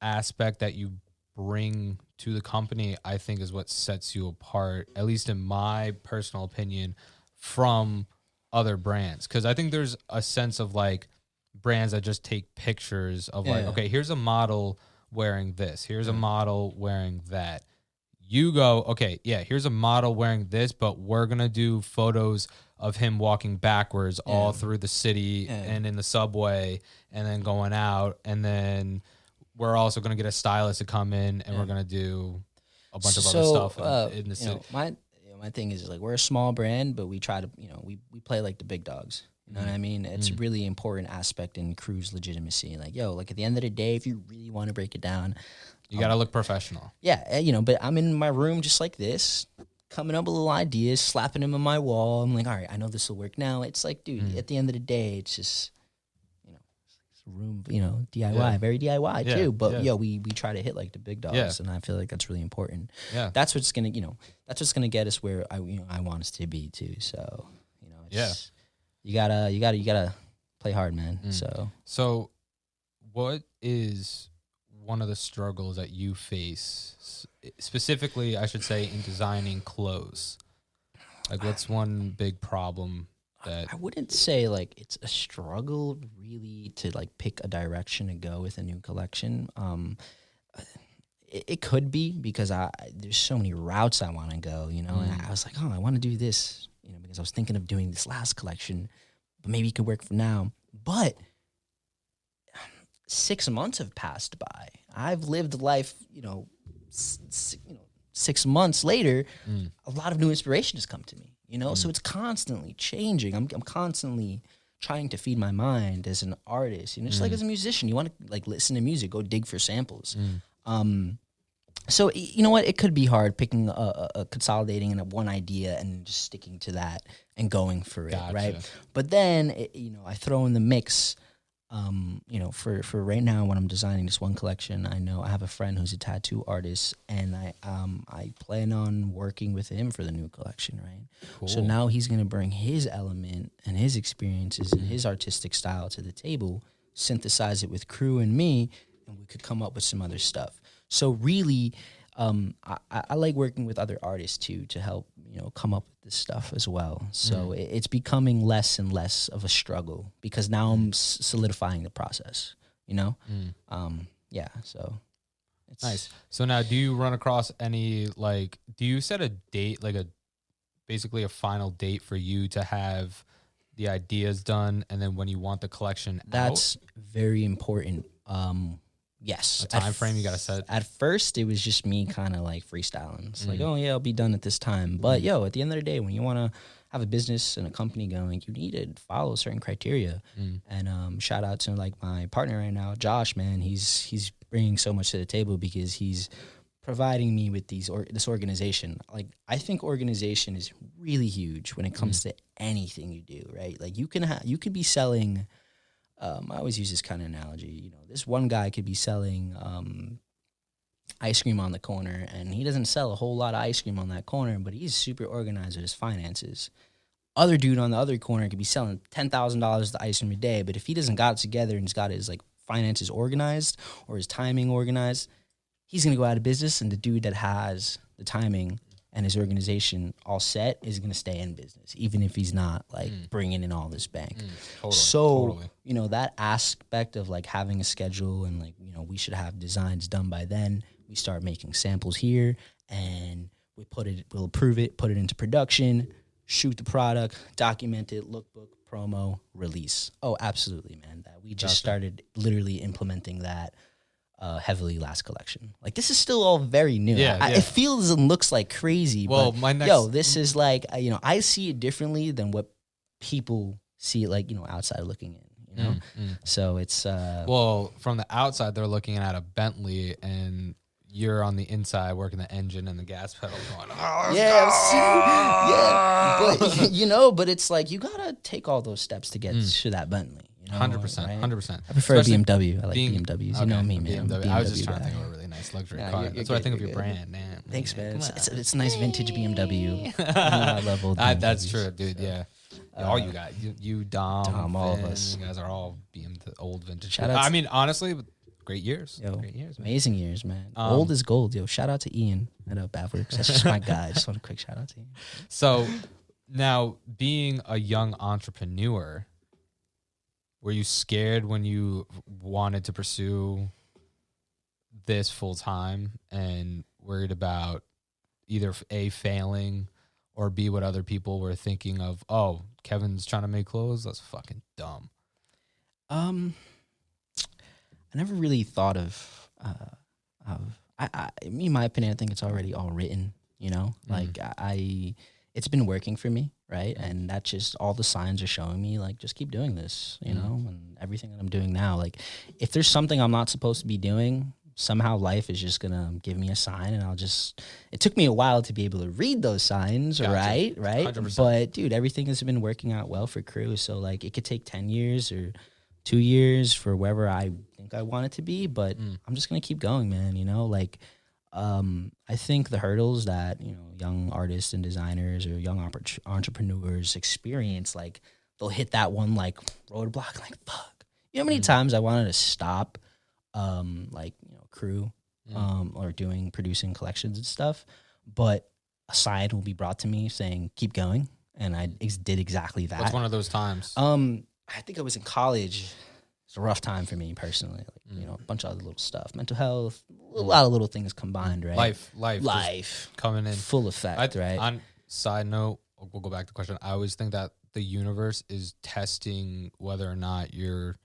aspect that you bring to the company, I think is what sets you apart, at least in my personal opinion, from other brands. Because I think there's a sense of like brands that just take pictures of like, okay, here's a model wearing this, here's a model wearing that. You go, okay, yeah, here's a model wearing this, but we're gonna do photos of him walking backwards all through the city and in the subway and then going out, and then we're also gonna get a stylist to come in and we're gonna do a bunch of other stuff in the city. My thing is like, we're a small brand, but we try to, we play like the big dogs. You know what I mean? It's a really important aspect in KRU's legitimacy. Like, like at the end of the day, if you really want to break it down, you got to look professional. Yeah. But I'm in my room just like this, coming up with little ideas, slapping them on my wall. I'm like, all right, I know this will work now. It's like, dude, at the end of the day, it's just, room, DIY, very DIY too. But we try to hit like the big dogs, and I feel like that's really important. Yeah, that's what's gonna get us where I want us to be too. So you gotta play hard, man. So what is one of the struggles that you face specifically, I should say, in designing clothes? Like, what's one big problem that I wouldn't say like it's a struggle really to like pick a direction to go with a new collection. It could be because there's so many routes I want to go, and I was like, I want to do this, because I was thinking of doing this last collection, but maybe it could work for now. But 6 months have passed by. I've lived life, 6 months later, a lot of new inspiration has come to me. So it's constantly changing. I'm constantly trying to feed my mind as an artist. Just like as a musician, you want to like listen to music, go dig for samples. So you know what? It could be hard picking a consolidating in one idea and just sticking to that and going for it, right? But then I throw in the mix. For right now when I'm designing this one collection, I know I have a friend who's a tattoo artist, and I plan on working with him for the new collection, right? Cool. So now he's going to bring his element and his experiences and his artistic style to the table, synthesize it with KRU and me, and we could come up with some other stuff. So really, I like working with other artists too to help come up with this stuff as well. So it's becoming less and less of a struggle because now I'm solidifying the process. So it's nice. So now, do you run across any do you set a date, basically a final date for you to have the ideas done, and then when you want the collection that's very important. Yes. A time frame you got to set? At first, it was just me kind of like freestyling. It's like, I'll be done at this time. But at the end of the day, when you want to have a business and a company going, you need to follow certain criteria. And shout out to like my partner right now, Josh, man. He's bringing so much to the table because he's providing me with this organization. Like, I think organization is really huge when it comes to anything you do, right? Like you could be selling... I always use this kind of analogy. This one guy could be selling ice cream on the corner, and he doesn't sell a whole lot of ice cream on that corner, but he's super organized with his finances. Other dude on the other corner could be selling $10,000 of ice cream a day, but if he doesn't got it together and he's got his like finances organized or his timing organized, he's gonna go out of business. And the dude that has the timing and his organization all set is going to stay in business, even if he's not like bringing in all this bank. Totally. That aspect of like having a schedule and like, we should have designs done by then. We start making samples here and we'll approve it, put it into production, shoot the product, document it, lookbook, promo, release. Oh, absolutely, man. That we just started literally implementing that heavily last collection. Like, this is still all very new. It feels and looks like crazy. Well, but this is like, I see it differently than what people see it like, outside looking in, So it's... well, from the outside, they're looking at a Bentley and you're on the inside working the engine and the gas pedal going, oh, yeah, but it's like you gotta take all those steps to get to that Bentley. 100%, right? 100%. I prefer Especially BMW. I like BMWs. You know me, man. BMW. BMW I was just trying to guy. think of a really nice luxury Yeah, car. you're That's what I good, think of you're your good. brand, man. Thanks, man. Come It's a nice vintage BMW. I love old That's BMWs. true, dude. Yeah. All you got, you Dom, all of Finn, us. You guys are all the old vintage. Shout out I to- mean, honestly, great years. Yo, Great years, man. amazing years, man. Old is gold, yo. Shout out to Ian at Bavworks. That's just my guy. I just want a quick shout out to you. So now, being a young entrepreneur, were you scared when you wanted to pursue this full time and worried about either A, failing, or B, what other people were thinking of? Oh, Kevin's trying to make clothes? That's fucking dumb. I never really thought of in my opinion, I think it's already all written, like it's been working for me. Right. And that's just all the signs are showing me, like, just keep doing this, and everything that I'm doing now, like if there's something I'm not supposed to be doing, somehow life is just going to give me a sign and it took me a while to be able to read those signs. Gotcha. Right. 100%. But dude, everything has been working out well for KRU. So like it could take 10 years or 2 years for wherever I think I want it to be, but I'm just going to keep going, man. I think the hurdles that, young artists and designers or young entrepreneurs experience, like they'll hit that one like roadblock, like fuck. You know how many times I wanted to stop, KRU, or producing collections and stuff, but a sign will be brought to me saying keep going, and I did exactly that. What's one of those times? I think I was in college. It's a rough time for me personally. Like, a bunch of other little stuff, mental health, a lot of little things combined, right? Life coming in full effect, right? On side note, we'll go back to the question. I always think that the universe is testing whether or not you're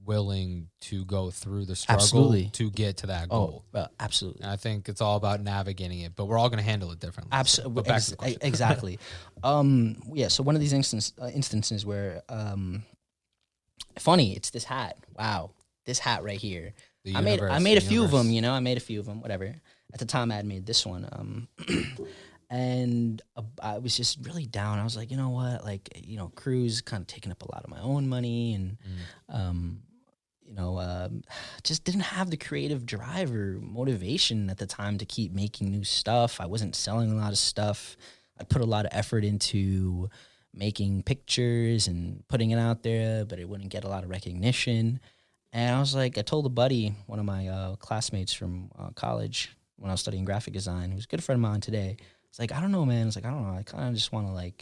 willing to go through the struggle to get to that goal. Absolutely. And I think it's all about navigating it, but we're all going to handle it differently. Absolutely. But back to the question. Exactly. So one of these instances where, funny, it's this hat. Wow. This hat right here. I made a few of them, whatever. At the time I had made this one. And I was just really down. I was like, you know what? Like, KRU's kind of taking up a lot of my own money, and, just didn't have the creative drive or motivation at the time to keep making new stuff. I wasn't selling a lot of stuff. I put a lot of effort into making pictures and putting it out there, but it wouldn't get a lot of recognition. And I was like, I told a buddy, one of my classmates from college when I was studying graphic design, who's a good friend of mine today. It's like, I don't know, man. It's like, I don't know. I kind of just want to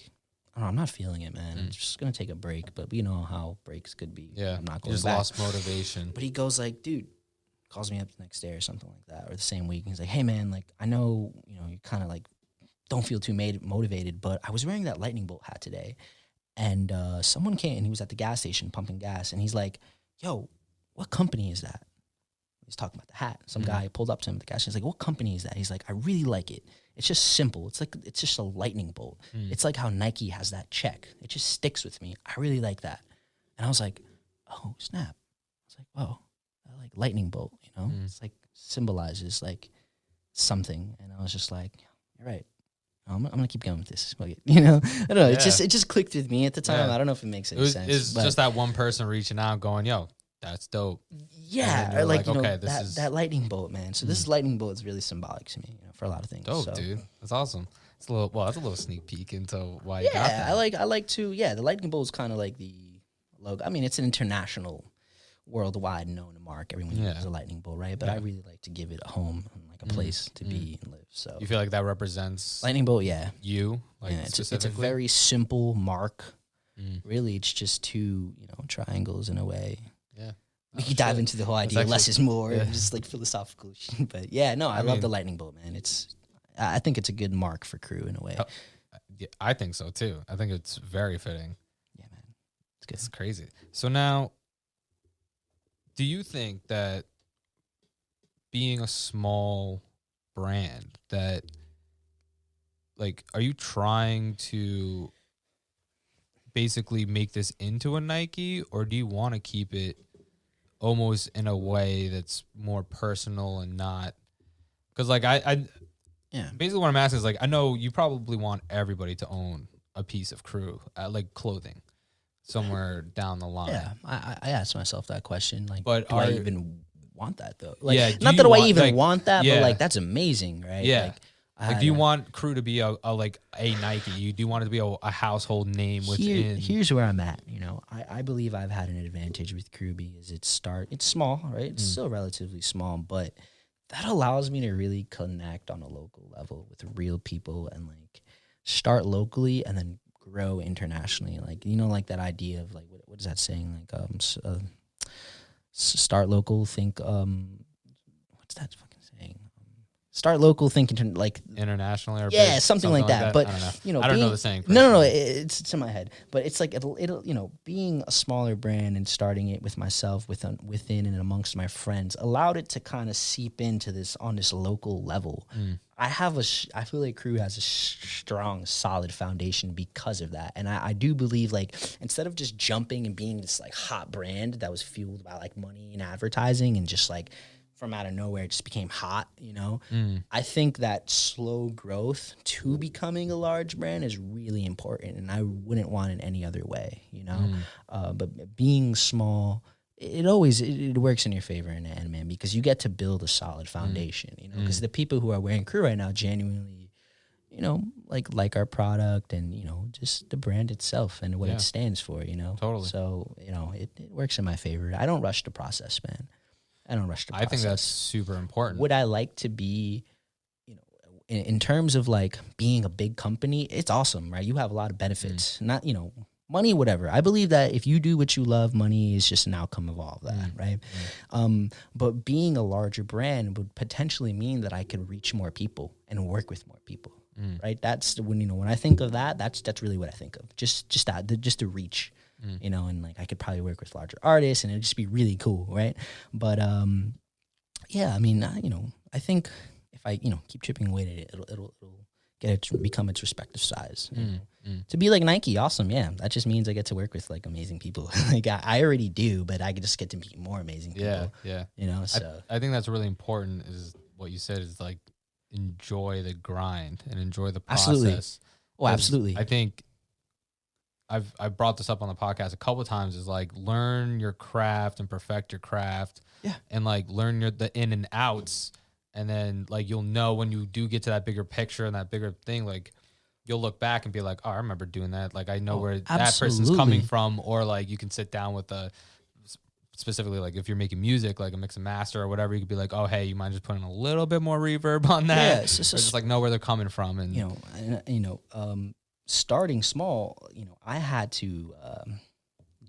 I'm not feeling it, man. I'm just going to take a break, but we know how breaks could be. Yeah. I'm not going you just back. Lost motivation. But he goes like, dude, calls me up the next day or something like that, or the same week. And he's like, hey man, like, I know, you kind of like don't feel too motivated, but I was wearing that lightning bolt hat today, and someone came and he was at the gas station pumping gas, and he's like, yo, what company is that? He's talking about the hat. Some guy pulled up to him at the gas station. He's like, what company is that? He's like, I really like it. It's just simple. It's just a lightning bolt. It's like how Nike has that check. It just sticks with me. I really like that. And I was like, oh, snap. I was like, whoa, I like lightning bolt, It's like symbolizes like something. And I was just like, you're right. I'm gonna keep going with this. I don't know. Yeah. It just clicked with me at the time. Yeah. I don't know if it makes any sense. It's just that one person reaching out, going, "Yo, that's dope." Yeah, or like okay, that lightning bolt, man. So this lightning bolt is really symbolic to me, for a lot of things. Dope, dude. That's awesome. It's that's a little sneak peek into why you got that. I like to. Yeah, the lightning bolt is kind of like the logo. I mean, it's an international, worldwide known mark. Everyone uses a lightning bolt, right? But I really like to give it a home, and like a place to be and live. So you feel like that represents lightning bolt, you, like it's a very simple mark. Really, it's just two triangles in a way. Yeah, we could dive into the whole idea. Less is more, just like philosophical. But I love the lightning bolt, man. I think it's a good mark for KRU in a way. Yeah, I think so too. I think it's very fitting. Yeah, man, it's good. It's crazy. So now, do you think that being a small brand that, like, are you trying to basically make this into a Nike, or do you want to keep it almost in a way that's more personal and not Because like I Yeah. basically what I'm asking is like I know you probably want everybody to own a piece of crew, like clothing, somewhere down the line. Yeah, I asked myself that question. Like, But do I even want that though? Like, Yeah, do not you that I want, even like, want that, yeah. but like that's amazing, right? Yeah. Like, Like, do you want crew to be a like a Nike? You do you want it to be a household name within? Here's where I'm at. You know, I believe I've had an advantage with crew because it's small, right? It's still relatively small, but that allows me to really connect on a local level with real people and like start locally and then grow internationally. Like, you know, like that idea of like what is that saying? Like start local, think what's that fucking saying? Start local, think like Internationally or yeah, big, something like that. But I don't know. you know, I don't know the saying. No, it's in my head. But it's like it'll you know, being a smaller brand and starting it with myself within and amongst my friends allowed it to kind of seep into this on this local level. I feel like Crew has a strong, solid foundation because of that, and I do believe like instead of just jumping and being this like hot brand that was fueled by like money and advertising and just like from out of nowhere, it just became hot, you know? I think that slow growth to becoming a large brand is really important, and I wouldn't want it any other way, you know? But being small, it works in your favor in the end, man, because you get to build a solid foundation, you know? Because the people who are wearing Crew right now genuinely, you know, like our product and, you know, just the brand itself and what it stands for, you know? Totally. So, you know, it works in my favor. I don't rush the process, man. I don't rush the process. I think that's super important. Would I like to be, you know, in terms of like being a big company, it's awesome, right? You have a lot of benefits, not, you know, money, whatever. I believe that if you do what you love, money is just an outcome of all of that, right? But being a larger brand would potentially mean that I could reach more people and work with more people, right? That's when, you know, when I think of that, that's really what I think of. Just the reach. You know, and like I could probably work with larger artists and it'd just be really cool, right? But yeah, I mean, you know, I think if I, you know, keep chipping away at it, it'll get it to become its respective size. You know? To be like Nike, awesome, yeah. That just means I get to work with like amazing people. Like I already do, but I could just get to meet more amazing people. Yeah. You know, so I think that's really important. Is what you said is like enjoy the grind and enjoy the process. Absolutely. Oh, absolutely. I think I've brought this up on the podcast a couple of times, is like learn your craft and perfect your craft. Yeah. And like learn the in and outs, and then like you'll know when you do get to that bigger picture and that bigger thing, like you'll look back and be like, oh, I remember doing that. Like I know where that person's coming from, or like you can sit down with specifically like if you're making music, like a mix and master or whatever, you could be like, oh, hey, you mind just putting a little bit more reverb on that? Yeah, or just like know where they're coming from. And you know, starting small, you know, I had to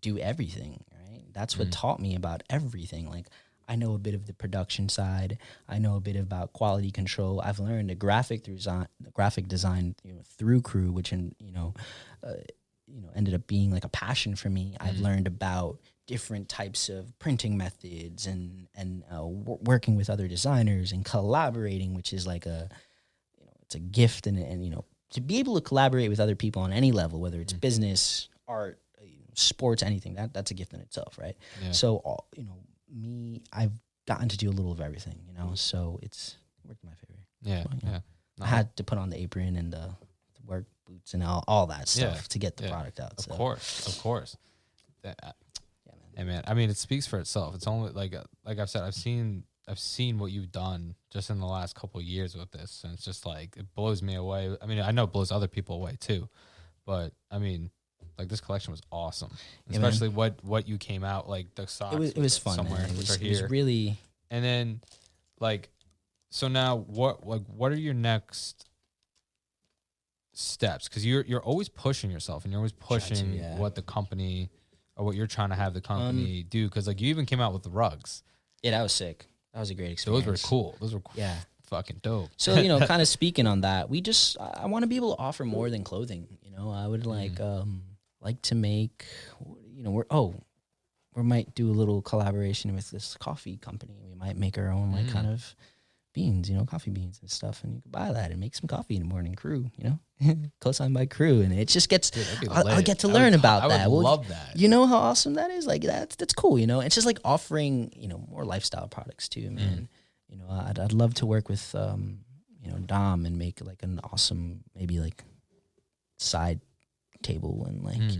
do everything, right? That's what taught me about everything. Like, I know a bit of the production side. I know a bit about quality control. I've learned the graphic design, you know, through Crew, which ended up being like a passion for me. I've learned about different types of printing methods and working with other designers and collaborating, which is like it's a gift and you know, to be able to collaborate with other people on any level, whether it's business, art, sports, anything, that's a gift in itself, right? Yeah. So, you know, I've gotten to do a little of everything, you know, so it's worked in my favor. Yeah, so, you know, I had to put on the apron and the work boots and all that stuff to get the product out. Of course. Man. I mean, it speaks for itself. It's only like I've said, I've seen what you've done just in the last couple of years with this, and it's just like it blows me away. I mean, I know it blows other people away too, but I mean, like this collection was awesome, especially what you came out like the socks. It was fun, somewhere, man. It was really. And then, like, so now what are your next steps? Because you're always pushing yourself and you're always pushing what the company or what you're trying to have the company do. Because like you even came out with the rugs. Yeah, that was sick. That was a great experience. Those were cool. Fucking dope. So, you know, kind of speaking on that, I want to be able to offer more than clothing. You know, I would like to make, you know, we might do a little collaboration with this coffee company. We might make our own like kind of beans, you know, coffee beans and stuff, and you can buy that and make some coffee in the morning. Crew, you know, co-signed by Crew, and it just gets. I get to learn about that. I would love that. You know how awesome that is. Like that's cool. You know, it's just like offering, you know, more lifestyle products too, man. you know, I'd love to work with, you know, Dom and make like an awesome, maybe like side table and like you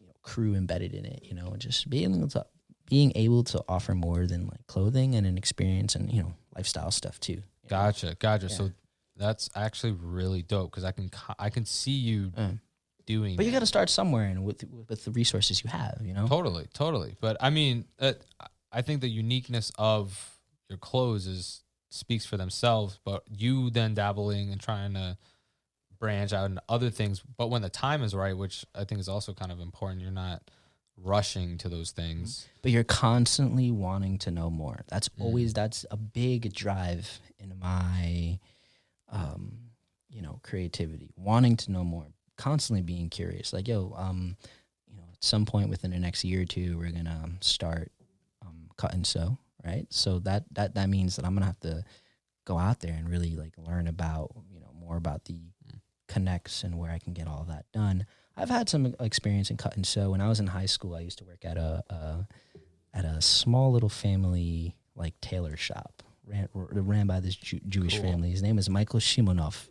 know, crew embedded in it, you know, and just being able to offer more than like clothing and an experience and, you know, lifestyle stuff too. Gotcha. Yeah. So that's actually really dope because I can see you doing. But you got to start somewhere and with the resources you have, you know. Totally. But I mean, I think the uniqueness of your clothes speaks for themselves. But you then dabbling and trying to branch out into other things. But when the time is right, which I think is also kind of important, you're not rushing to those things. But you're constantly wanting to know more. That's a big drive in my, you know, creativity. Wanting to know more, constantly being curious. Like, yo, you know, at some point within the next year or two, we're gonna start cut and sew, right? So that means that I'm gonna have to go out there and really like learn about, you know, more about the connects and where I can get all that done. I've had some experience in cut and sew. When I was in high school, I used to work at a small little family like tailor shop ran by this Jewish family. His name is Michael Shimonov.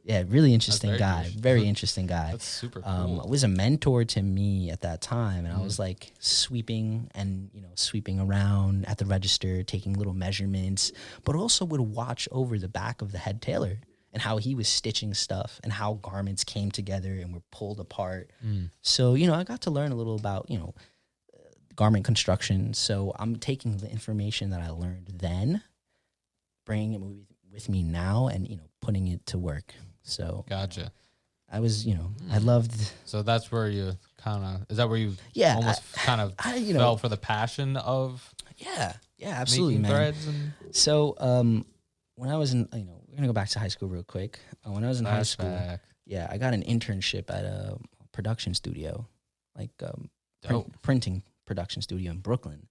Yeah, really interesting guy. Very interesting guy. That's super cool. Was a mentor to me at that time, and I was like sweeping around at the register, taking little measurements, but also would watch over the back of the head tailor and how he was stitching stuff and how garments came together and were pulled apart. So, you know, I got to learn a little about, you know, garment construction. So I'm taking the information that I learned then, bringing it with me now and, you know, putting it to work. So gotcha. I was, you know, I loved. So that's where you is that where you almost you know, fell for the passion of absolutely, making man. threads So when I was in, you know, we're going to go back to high school real quick. When I was in high school, I got an internship at a production studio, like printing production studio in Brooklyn.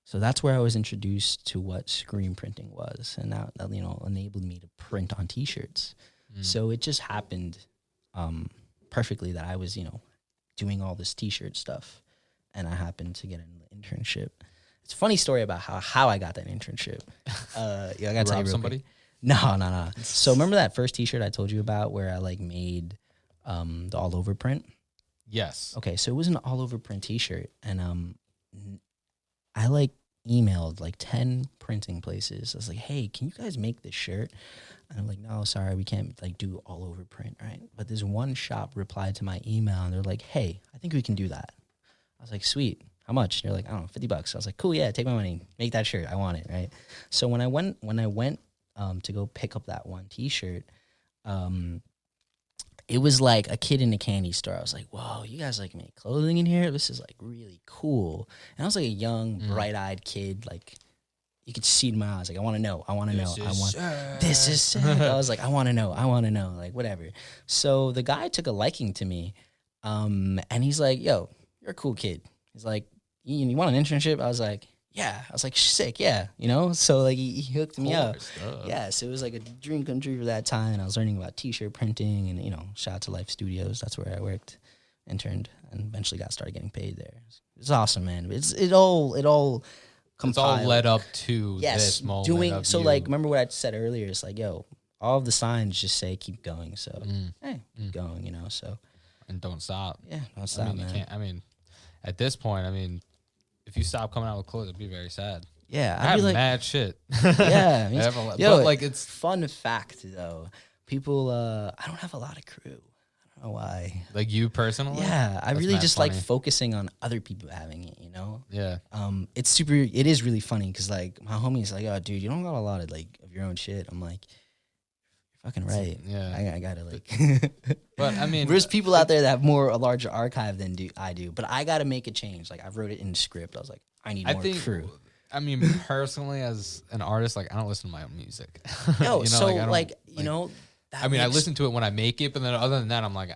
So that's where I was introduced to what screen printing was. And that you know, enabled me to print on T-shirts. So it just happened perfectly that I was, you know, doing all this T-shirt stuff. And I happened to get an internship. It's a funny story about how I got that internship. I got to tell you real somebody? quick. No. So remember that first T-shirt I told you about where I like made the all over print? Yes. Okay, so it was an all over print T-shirt, and I like emailed like 10 printing places. I was like, hey, can you guys make this shirt? And I'm like, no, sorry, we can't like do all over print, right? But this one shop replied to my email, and they're like, hey, I think we can do that. I was like, sweet. How much? And they're like, I don't know, $50. I was like, cool, yeah, take my money, make that shirt. I want it, right? So when I went to go pick up that one T-shirt, it was like a kid in a candy store. I was like, whoa, you guys like make clothing in here? This is like really cool. And I was like a young, bright-eyed kid. Like you could see it in my eyes. Like, I want to know. This is sick. I was like, I want to know. Like, whatever. So the guy took a liking to me. And he's like, yo, you're a cool kid. He's like, you want an internship? I was like, yeah. I was like, sick, yeah. You know? So, like, he hooked me up. Yeah, so it was like a dream come true for that time. And I was learning about T-shirt printing and, you know, shout out to Life Studios. That's where I worked, interned, and eventually started getting paid there. It's awesome, man. It all compiled. It's all led up to this moment of like, remember what I said earlier? It's like, yo, all of the signs just say keep going. So, hey, keep going, you know, so. And don't stop. Yeah, don't stop, man. You can't, at this point, if you stop coming out with clothes, it'd be very sad. Yeah, I have like, mad shit. Yeah, but like it's fun fact though. People, I don't have a lot of crew. I don't know why. Like you personally? Yeah, I really just like focusing on other people having it. You know? Yeah. It is really funny because like my homie's like, oh, dude, you don't got a lot of like of your own shit. I'm like, you're fucking right. Yeah, I gotta like. But there's people out there that have a larger archive than I do. But I gotta make a change. Like I wrote it in script. I was like, I need more crew. Personally, as an artist, like I don't listen to my own music. No, you know, I listen to it when I make it, but then other than that, I'm like,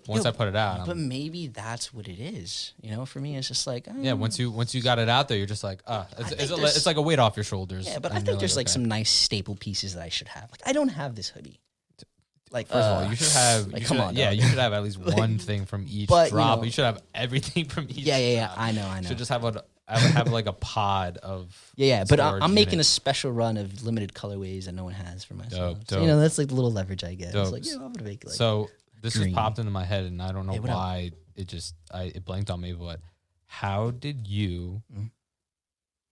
once I put it out. But maybe that's what it is. You know, for me, it's just like once you got it out there, you're just like, it's like a weight off your shoulders. Yeah, but I think there's like some nice staple pieces that I should have. Like I don't have this hoodie. Like first of all, you should have. Like, come on, you should have at least one thing from each drop. You should have everything from each. Yeah. I know. You should just have I would have like a pod of Yeah, but storage I'm making a units. special run of limited colorways that no one has for myself. Dope, So, dope. that's like the little leverage I get. Dope. It's like, I'm gonna make like So this green. just popped into my head, and I don't know Hey, what up? why it blanked on me. But how did you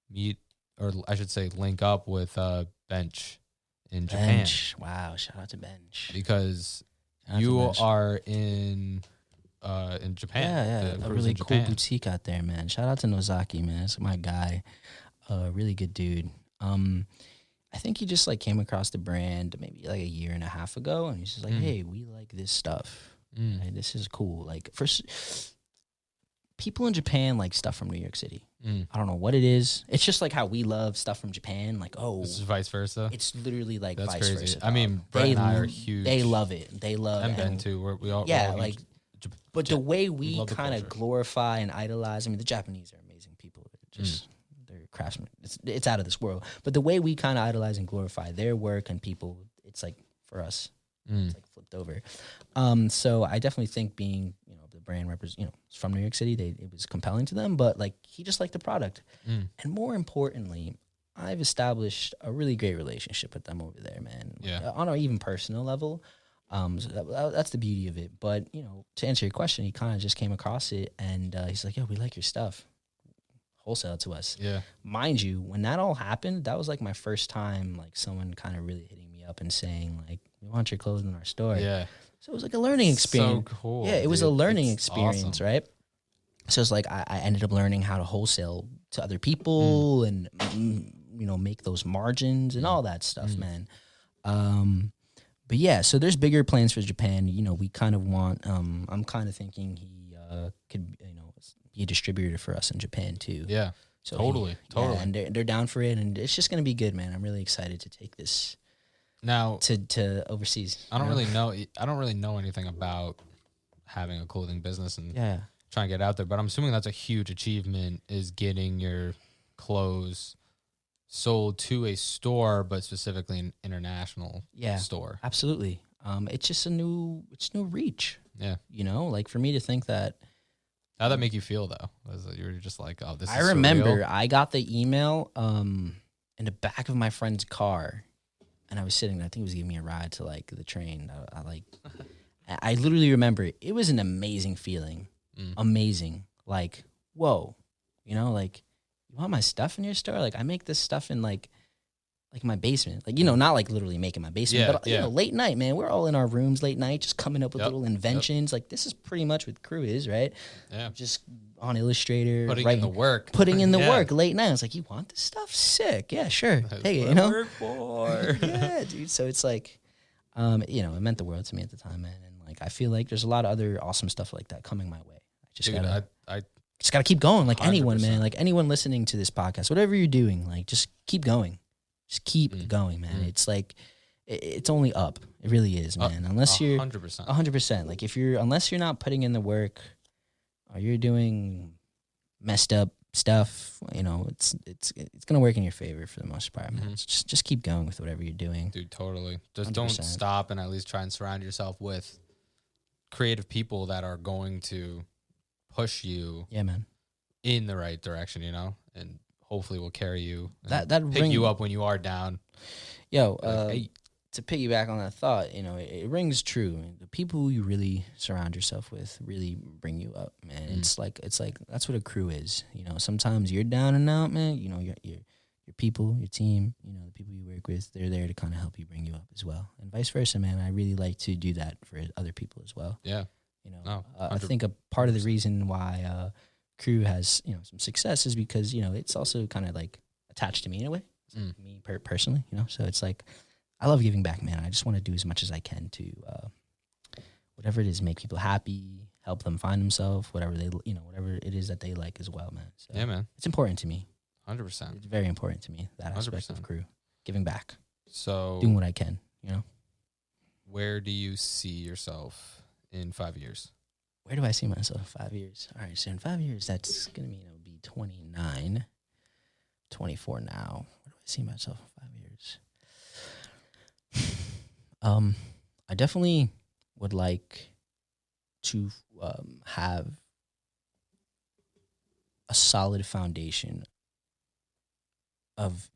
meet, or I should say, link up with Bench in Japan? Bench. Wow, shout out to Bench. Because Shout out to you Bench. are in Japan. Yeah, the a cruise really in cool Japan. boutique out there, man. Shout out to Nozaki, man. It's my guy. Really good dude. I think he just like came across the brand maybe like a year and a half ago, and he's just like, "Hey, we like this stuff. Right? This is cool." Like, people in Japan like stuff from New York City. I don't know what it is. It's just like how we love stuff from Japan. Like, This is vice versa. it's literally like That's vice crazy. versa. I mean, dog. Brett and I are l- huge. They love it. They love and it. Ben too. We're all like, huge but the way we love the kind of culture. glorify and idolize. I mean, the Japanese are amazing people. Just they're craftsmen. It's out of this world. But the way we kind of idolize and glorify their work and people, it's like for us, it's like flipped over. So I definitely think being the brand it's from New York City, it was compelling to them. But like he just liked the product, and more importantly, I've established a really great relationship with them over there, man. Yeah. On an even personal level. So that's the beauty of it. But to answer your question, he kind of just came across it, and he's like, "Yo, we like your stuff. Wholesale to us." Yeah. Mind you, when that all happened, that was like my first time, like someone kind of really hitting me up and saying, like, "We want your clothes in our store." Yeah. So it was like a learning experience. So cool. Yeah, it was a dude. learning It's experience, awesome. right? So it's like I ended up learning how to wholesale to other people and make those margins and all that stuff, man. But yeah, so there's bigger plans for Japan. We kind of want. I'm kind of thinking he could be a distributor for us in Japan too. Yeah. So Totally. and they're down for it, and it's just gonna be good, man. I'm really excited to take this Now, to overseas. I don't really know. I don't really know anything about having a clothing business and trying to get out there, but I'm assuming that's a huge achievement, is getting your clothes sold to a store, but specifically an international store. Absolutely. It's just new reach. Yeah. Like for me to think that. How'd that make you feel though? Was it, you were just like, oh, this is I remember surreal? I got the email in the back of my friend's car, and I was sitting there. I think he was giving me a ride to like the train. I literally remember it. It was an amazing feeling. Amazing. Like, whoa, like, you want my stuff in your store? Like, I make this stuff in like my basement. Like, not like literally making my basement, but late night, man. We're all in our rooms late night, just coming up with little inventions. Like, this is pretty much what KRU is, right? Yeah. Just on Illustrator, Putting in the work. Putting in the work late night. I was like, you want this stuff? Sick. Yeah, sure. Take it, Work for. Yeah, dude. So it's like, it meant the world to me at the time, man. And like, I feel like there's a lot of other awesome stuff like that coming my way. I just Dude, gotta, I just gotta keep going. Like anyone, 100%. man. Like anyone listening to this podcast, whatever you're doing, like just keep going. Just keep going, man. It's like, it's only up. It really is, man. Unless you're 100%. 100%. Like unless you're not putting in the work, or you're doing messed up stuff, it's gonna work in your favor for the most part, man. So just keep going with whatever you're doing. Dude, totally. Just 100%. don't stop, and at least try and surround yourself with creative people that are going to push you Yeah, man. in the right direction, and hopefully will carry you That pick you up when you are down. Yo, Hey. to piggyback on that thought, it rings true. The people who you really surround yourself with really bring you up, man. It's like that's what a crew is. Sometimes you're down and out, man. Your people, your team, the people you work with, they're there to kind of help you, bring you up as well, and vice versa, man. I really like to do that for other people as well. Yeah. I think a part of the reason why KRU has some success is because it's also kind of like attached to me in a way, me personally. So it's like I love giving back, man. I just want to do as much as I can to whatever it is, make people happy, help them find themselves, whatever whatever it is that they like as well, man. So Yeah, man. it's important to me. 100%. It's very important to me, that aspect 100%. of KRU, giving back, So doing what I can. where do you see yourself in 5 years? Where do I see myself in 5 years? All right, so in 5 years, that's going to mean I'll be 29, 24 now. Where do I see myself in 5 years? I definitely would like to have a solid foundation of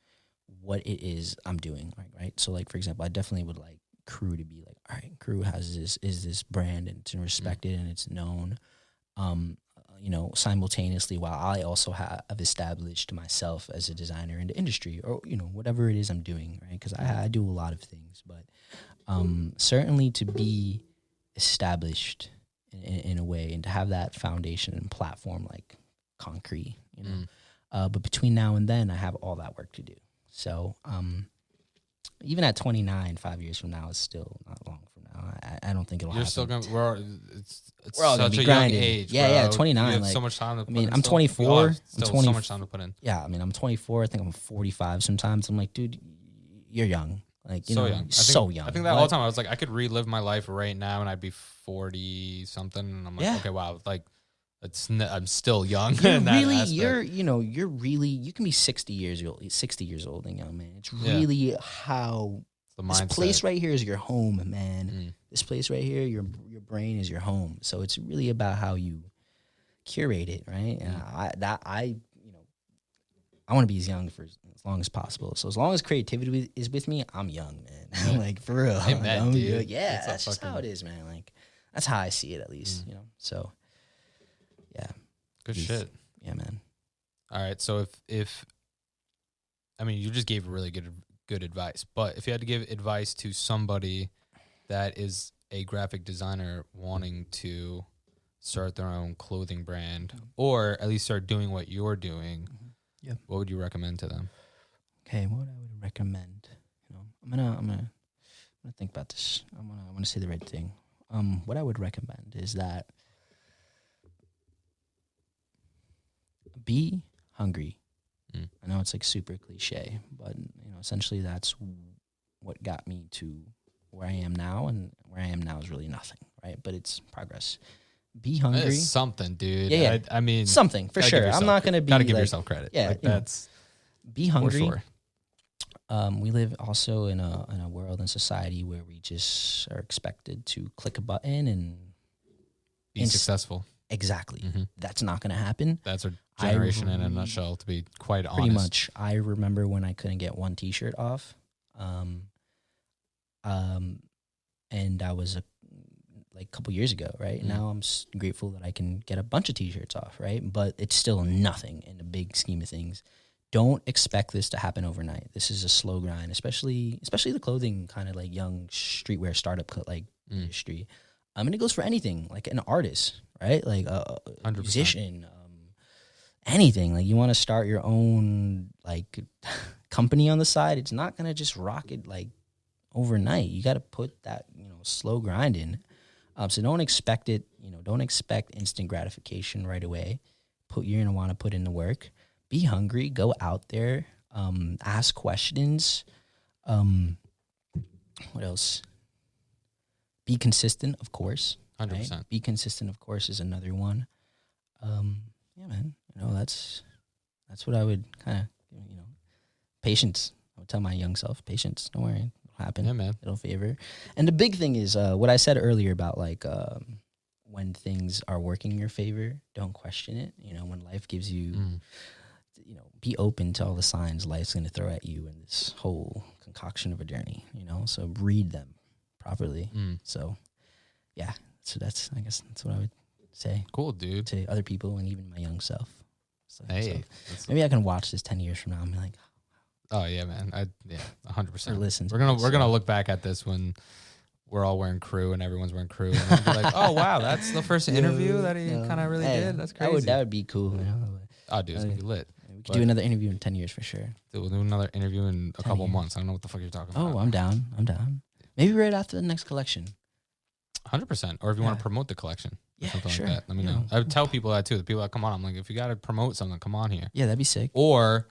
what it is I'm doing, right? So like, for example, I definitely would like KRU to be like, all right, KRU has this brand and it's respected and it's known. Simultaneously, while I also have established myself as a designer in the industry, or whatever it is I'm doing, right? Because I do a lot of things, but certainly to be established in a way and to have that foundation and platform like concrete, but between now and then, I have all that work to do. So even at 29, 5 years from now is still not long from now. I don't think it'll happen. You're still gonna. It's We're all such gonna be a grinding. young age. Yeah, bro. 29. You have like, so much time to. I'm 24. Still so much time to put in. Yeah, I'm 24. I think I'm 45. Sometimes I'm like, dude, you're young. Like, so young. So young. I think that all the time. I was like, I could relive my life right now, and I'd be 40 something. And I'm like, okay, wow, like. I'm still young. You're really, you can be 60 years old and young, man. It's really how this place right here is your home, man. This place right here, your brain is your home. So it's really about how you curate it, right? And I want to be as young for as long as possible. So as long as creativity is with me, I'm young, man. Like, for real. Amen, dude. Yeah, that's just how it is, man. Like, that's how I see it, at least, So. Yeah. Good shit. Yeah, man. All right. So if you just gave really good advice, but if you had to give advice to somebody that is a graphic designer wanting to start their own clothing brand or at least start doing what you're doing, what would you recommend to them? Okay, what I would recommend, I'm gonna think about this. I want to say the right thing. What I would recommend is that be hungry. I know it's like super cliche, but essentially that's what got me to where I am now, and where I am now is really nothing, right? But it's progress. Be hungry. It's something, dude. Yeah. I mean, something for sure. I'm not gonna be. Gotta give yourself credit. Yeah, like, that's be hungry. For sure. We live also in a world and society where we just are expected to click a button and be successful. Exactly. That's not going to happen. That's our generation in a nutshell, to be quite honest. Pretty much. I remember when I couldn't get one T-shirt off. And that was a couple years ago, right? Now I'm grateful that I can get a bunch of T-shirts off, right? But it's still nothing in the big scheme of things. Don't expect this to happen overnight. This is a slow grind, especially the clothing kind of like young streetwear startup industry. And it goes for anything, like an artist, right? Like a 100%. musician, anything. Like, you want to start your own like company on the side. It's not gonna just rocket like overnight. You got to put that slow grind in. So don't expect it. Don't expect instant gratification right away. You're gonna want to put in the work. Be hungry. Go out there. Ask questions. What else? Be consistent, of course. 100%. Right? Be consistent, of course, is another one. Yeah, man. That's what I would kind of, patience. I would tell my young self, patience. Don't worry, it'll happen. Yeah, man. It'll favor. And the big thing is what I said earlier about when things are working in your favor, don't question it. When life gives you, be open to all the signs life's going to throw at you in this whole concoction of a journey. So read them properly. So, yeah. So I guess that's what I would say. Cool, dude. To other people and even my young self. So Maybe I can watch this 10 years from now and be like, oh yeah, man. 100%. Or listen. We're gonna look back at this when we're all wearing KRU and everyone's wearing KRU, and we'll be like, oh wow, that's the first interview that he kind of really did. That's crazy. That would be cool. Oh, dude, it's gonna be lit. We could do another interview in 10 years for sure. Dude, we'll do another interview in a couple months. I don't know what the fuck you're talking about. Oh, I'm down. Maybe right after the next collection. 100%. Or if you want to promote the collection. Yeah, something sure. like that. Let me know. I would tell people that too. The people that come on, I'm like, if you got to promote something, come on here. Yeah, that'd be sick. Or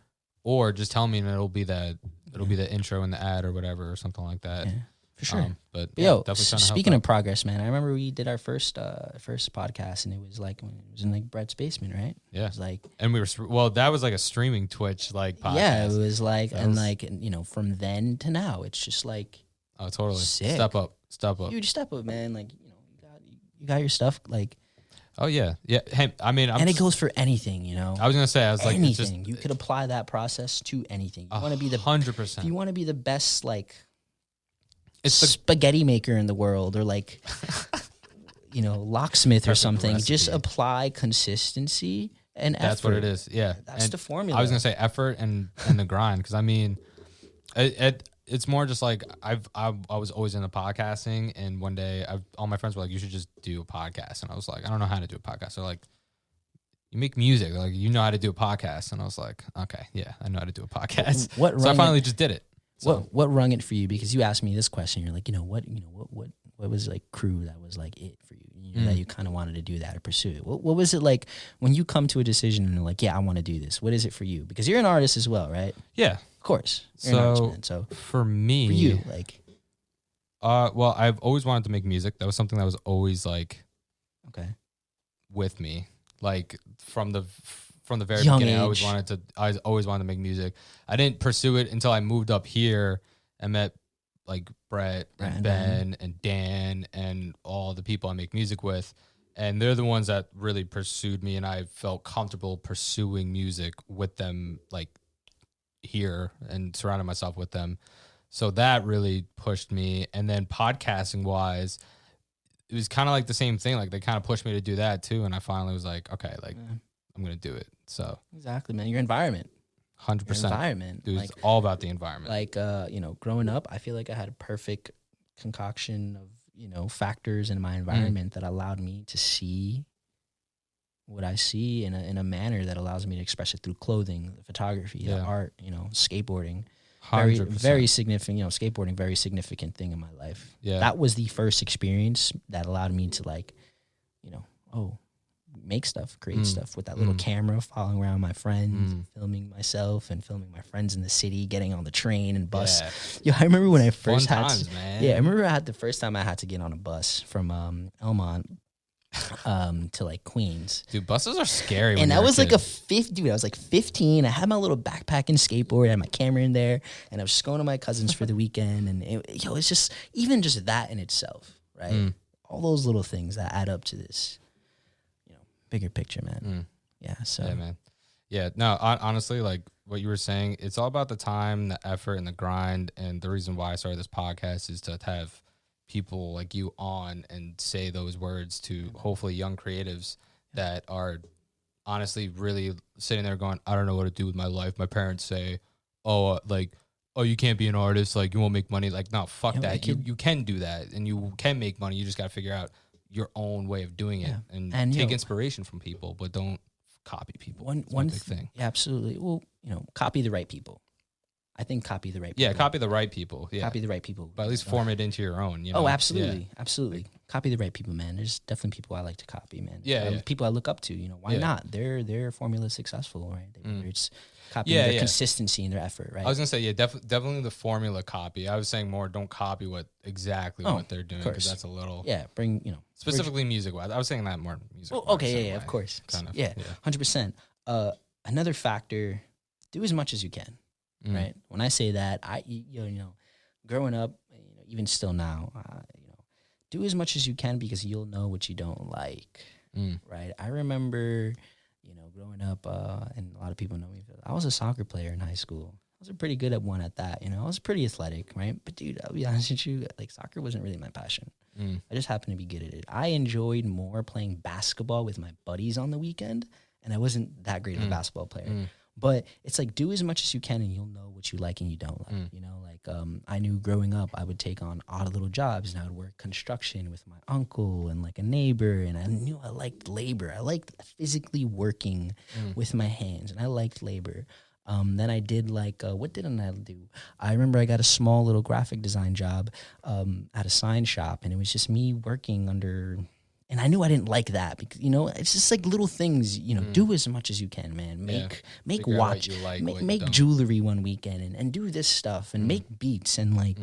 just tell me and it'll be the intro and the ad or whatever or something like that. Yeah, for sure. But yo, definitely trying to speaking help of progress, man, I remember we did our first podcast and it was in like Brett's basement, right? Yeah. It was like, and that was like a streaming Twitch like podcast. Yeah, it was like, from then to now, it's just like, oh, totally. Sick. Step up. Huge step up, man. Like, you got your stuff. Like, Oh yeah. Yeah. Hey, I mean, and it goes for anything, you know. I was going to say, I was like, anything. You could apply that process to anything. You want to be the 100%. If you want to be the best, like, it's spaghetti maker in the world, or like, you know, locksmith or something, recipe. Just apply consistency and effort. That's what it is. Yeah. That's the formula. I was going to say effort and the grind. Cause I mean, it's more just like I was always into podcasting, and one day all my friends were like, you should just do a podcast. And I was like, I don't know how to do a podcast. They're like, you make music. They're like, you know how to do a podcast. And I was like, okay, yeah, I know how to do a podcast. So I finally just did it. So. What rung it for you? Because you asked me this question. You're like, what was like KRU that was like it for you? You know, that you kind of wanted to do that or pursue it. What was it like when you come to a decision and you're like, yeah, I want to do this? What is it for you? Because you're an artist as well, right? Yeah. Of course. So for me, for you, like, well, I've always wanted to make music. That was something that was always like, okay, with me, like from the very young beginning. age. I always wanted to make music. I didn't pursue it until I moved up here and met like Brett and Ben and Dan and all the people I make music with. And they're the ones that really pursued me, and I felt comfortable pursuing music with them, like, here, and surrounding myself with them. So that really pushed me. And then podcasting wise, it was kind of like the same thing. Like, they kind of pushed me to do that too. And I finally was like, okay, like, I'm going to do it. So exactly, man. Your environment. 100%. Your environment. Dude, it's all about the environment. Like, you know, growing up, I feel like I had a perfect concoction of, you know, factors in my environment that allowed me to see what I see in a manner that allows me to express it through clothing, photography, art, you know, skateboarding. 100%. Very significant, you know, skateboarding, very significant thing in my life. Yeah. That was the first experience that allowed me to, like, you know, make stuff, create stuff with that little camera, following around my friends, filming myself and filming my friends in the city, getting on the train and bus. Yeah. Yo, I remember when I first Fun times, man. Yeah, I remember the first time I had to get on a bus from Elmont to like Queens. Dude, buses are scary. And I was like I was like 15. I had my little backpack and skateboard. I had my camera in there, and I was just going to my cousins for the weekend. And it's just, even just that in itself, right? All those little things that add up to this, you know, bigger picture, man. Yeah. So. Yeah, man. Yeah. No, honestly, like what you were saying, it's all about the time, the effort, and the grind. And the reason why I started this podcast is to have people like you on and say those words to hopefully young creatives that are honestly really sitting there going, I don't know what to do with my life. My parents say, oh, you can't be an artist. Like, you won't make money. Like, no, fuck that. You can do that, and you can make money. You just got to figure out your own way of doing it and take inspiration from people, but don't copy people. One big thing. Yeah, absolutely. Well, you know, copy the right people. I think copy the right people. Yeah, copy the right people. Yeah. Copy the right people. But at least form it into your own, you know? Oh, absolutely. Yeah. Absolutely. Copy the right people, man. There's definitely people I like to copy, man. Yeah. People I look up to, you know. Why not? Their formula is successful, right? It's copying their consistency and their effort, right? I was going to say, definitely the formula copy. I was saying more, don't copy what they're doing, because that's a little... Yeah, bring, you know... Specifically music-wise. I was saying that more music-wise. Oh, okay, of course. Kind of, 100%. Another factor, do as much as you can. Right. When I say that, you know, growing up, you know, even still now, you know, do as much as you can, because you'll know what you don't like. Right. I remember, you know, growing up, and a lot of people know me. I was a soccer player in high school. I was a pretty good at one at that. You know, I was pretty athletic, right? But dude, I'll be honest with you, like, soccer wasn't really my passion. I just happened to be good at it. I enjoyed more playing basketball with my buddies on the weekend, and I wasn't that great of a basketball player. But it's like, do as much as you can, and you'll know what you like and you don't like. You know, like, I knew growing up I would take on odd little jobs, and I would work construction with my uncle and like a neighbor, and I knew I liked labor. I liked physically working with my hands, and I liked labor. Then I did like, what didn't I do? I remember I got a small little graphic design job at a sign shop, and it was just me working under... And I knew I didn't like that, because, you know, it's just like little things, you know, do as much as you can, man. Make watch, make jewelry one weekend, and do this stuff, and make beats, and like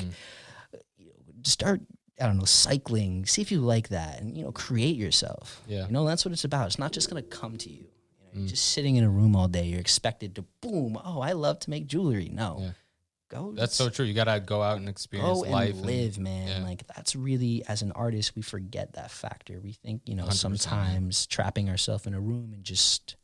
start, I don't know, cycling, see if you like that, and, you know, create yourself. You know, that's what it's about. It's not just going to come to you. You know, you're just sitting in a room all day. You're expected to, boom, oh, I love to make jewelry. No. go. That's so true. You gotta go out and experience life and live, man. Yeah. Like that's really, as an artist, we forget that factor. We think, 100%, sometimes trapping ourselves in a room and just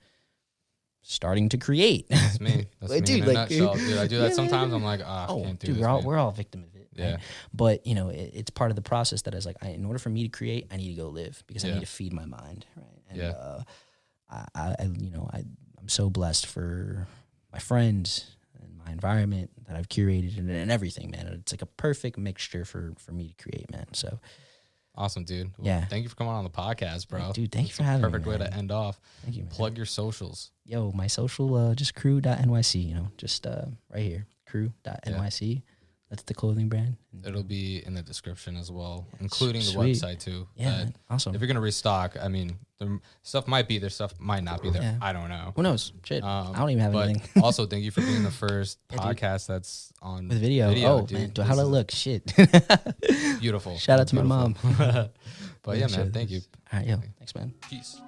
starting to create. That's me. That's me dude, in a nutshell, dude. I do that sometimes. I'm like, I can't do dude, this. we're all victim of it. Yeah. Right? But it's part of the process that is like, in order for me to create, I need to go live because I Yeah. need to feed my mind, right? And Yeah. I'm so blessed for my friends and my environment that I've curated and everything, man. It's like a perfect mixture for me to create, man. So Awesome, dude. Well, Yeah. Thank you for coming on the podcast, bro. Dude, thank you It's for a having me, perfect way man. to end off. Thank you, man. Plug your socials. Yo, my social, just KRU.NYC, just right here, KRU.NYC. That's the clothing brand. It'll be in the description as well, including the Sweet. website too. Yeah, That man. Awesome. If you're gonna restock, I mean, the stuff might be there, stuff might not be there. Yeah. I don't know. Who knows? Shit, I don't even have But anything. also, thank you for being the first Yeah, dude. podcast that's on With video. Oh, dude. man. How'd I look? Shit. Beautiful. Shout out to my Beautiful. mom. But yeah, man, thank you. All right, yo. Thanks, man. Peace.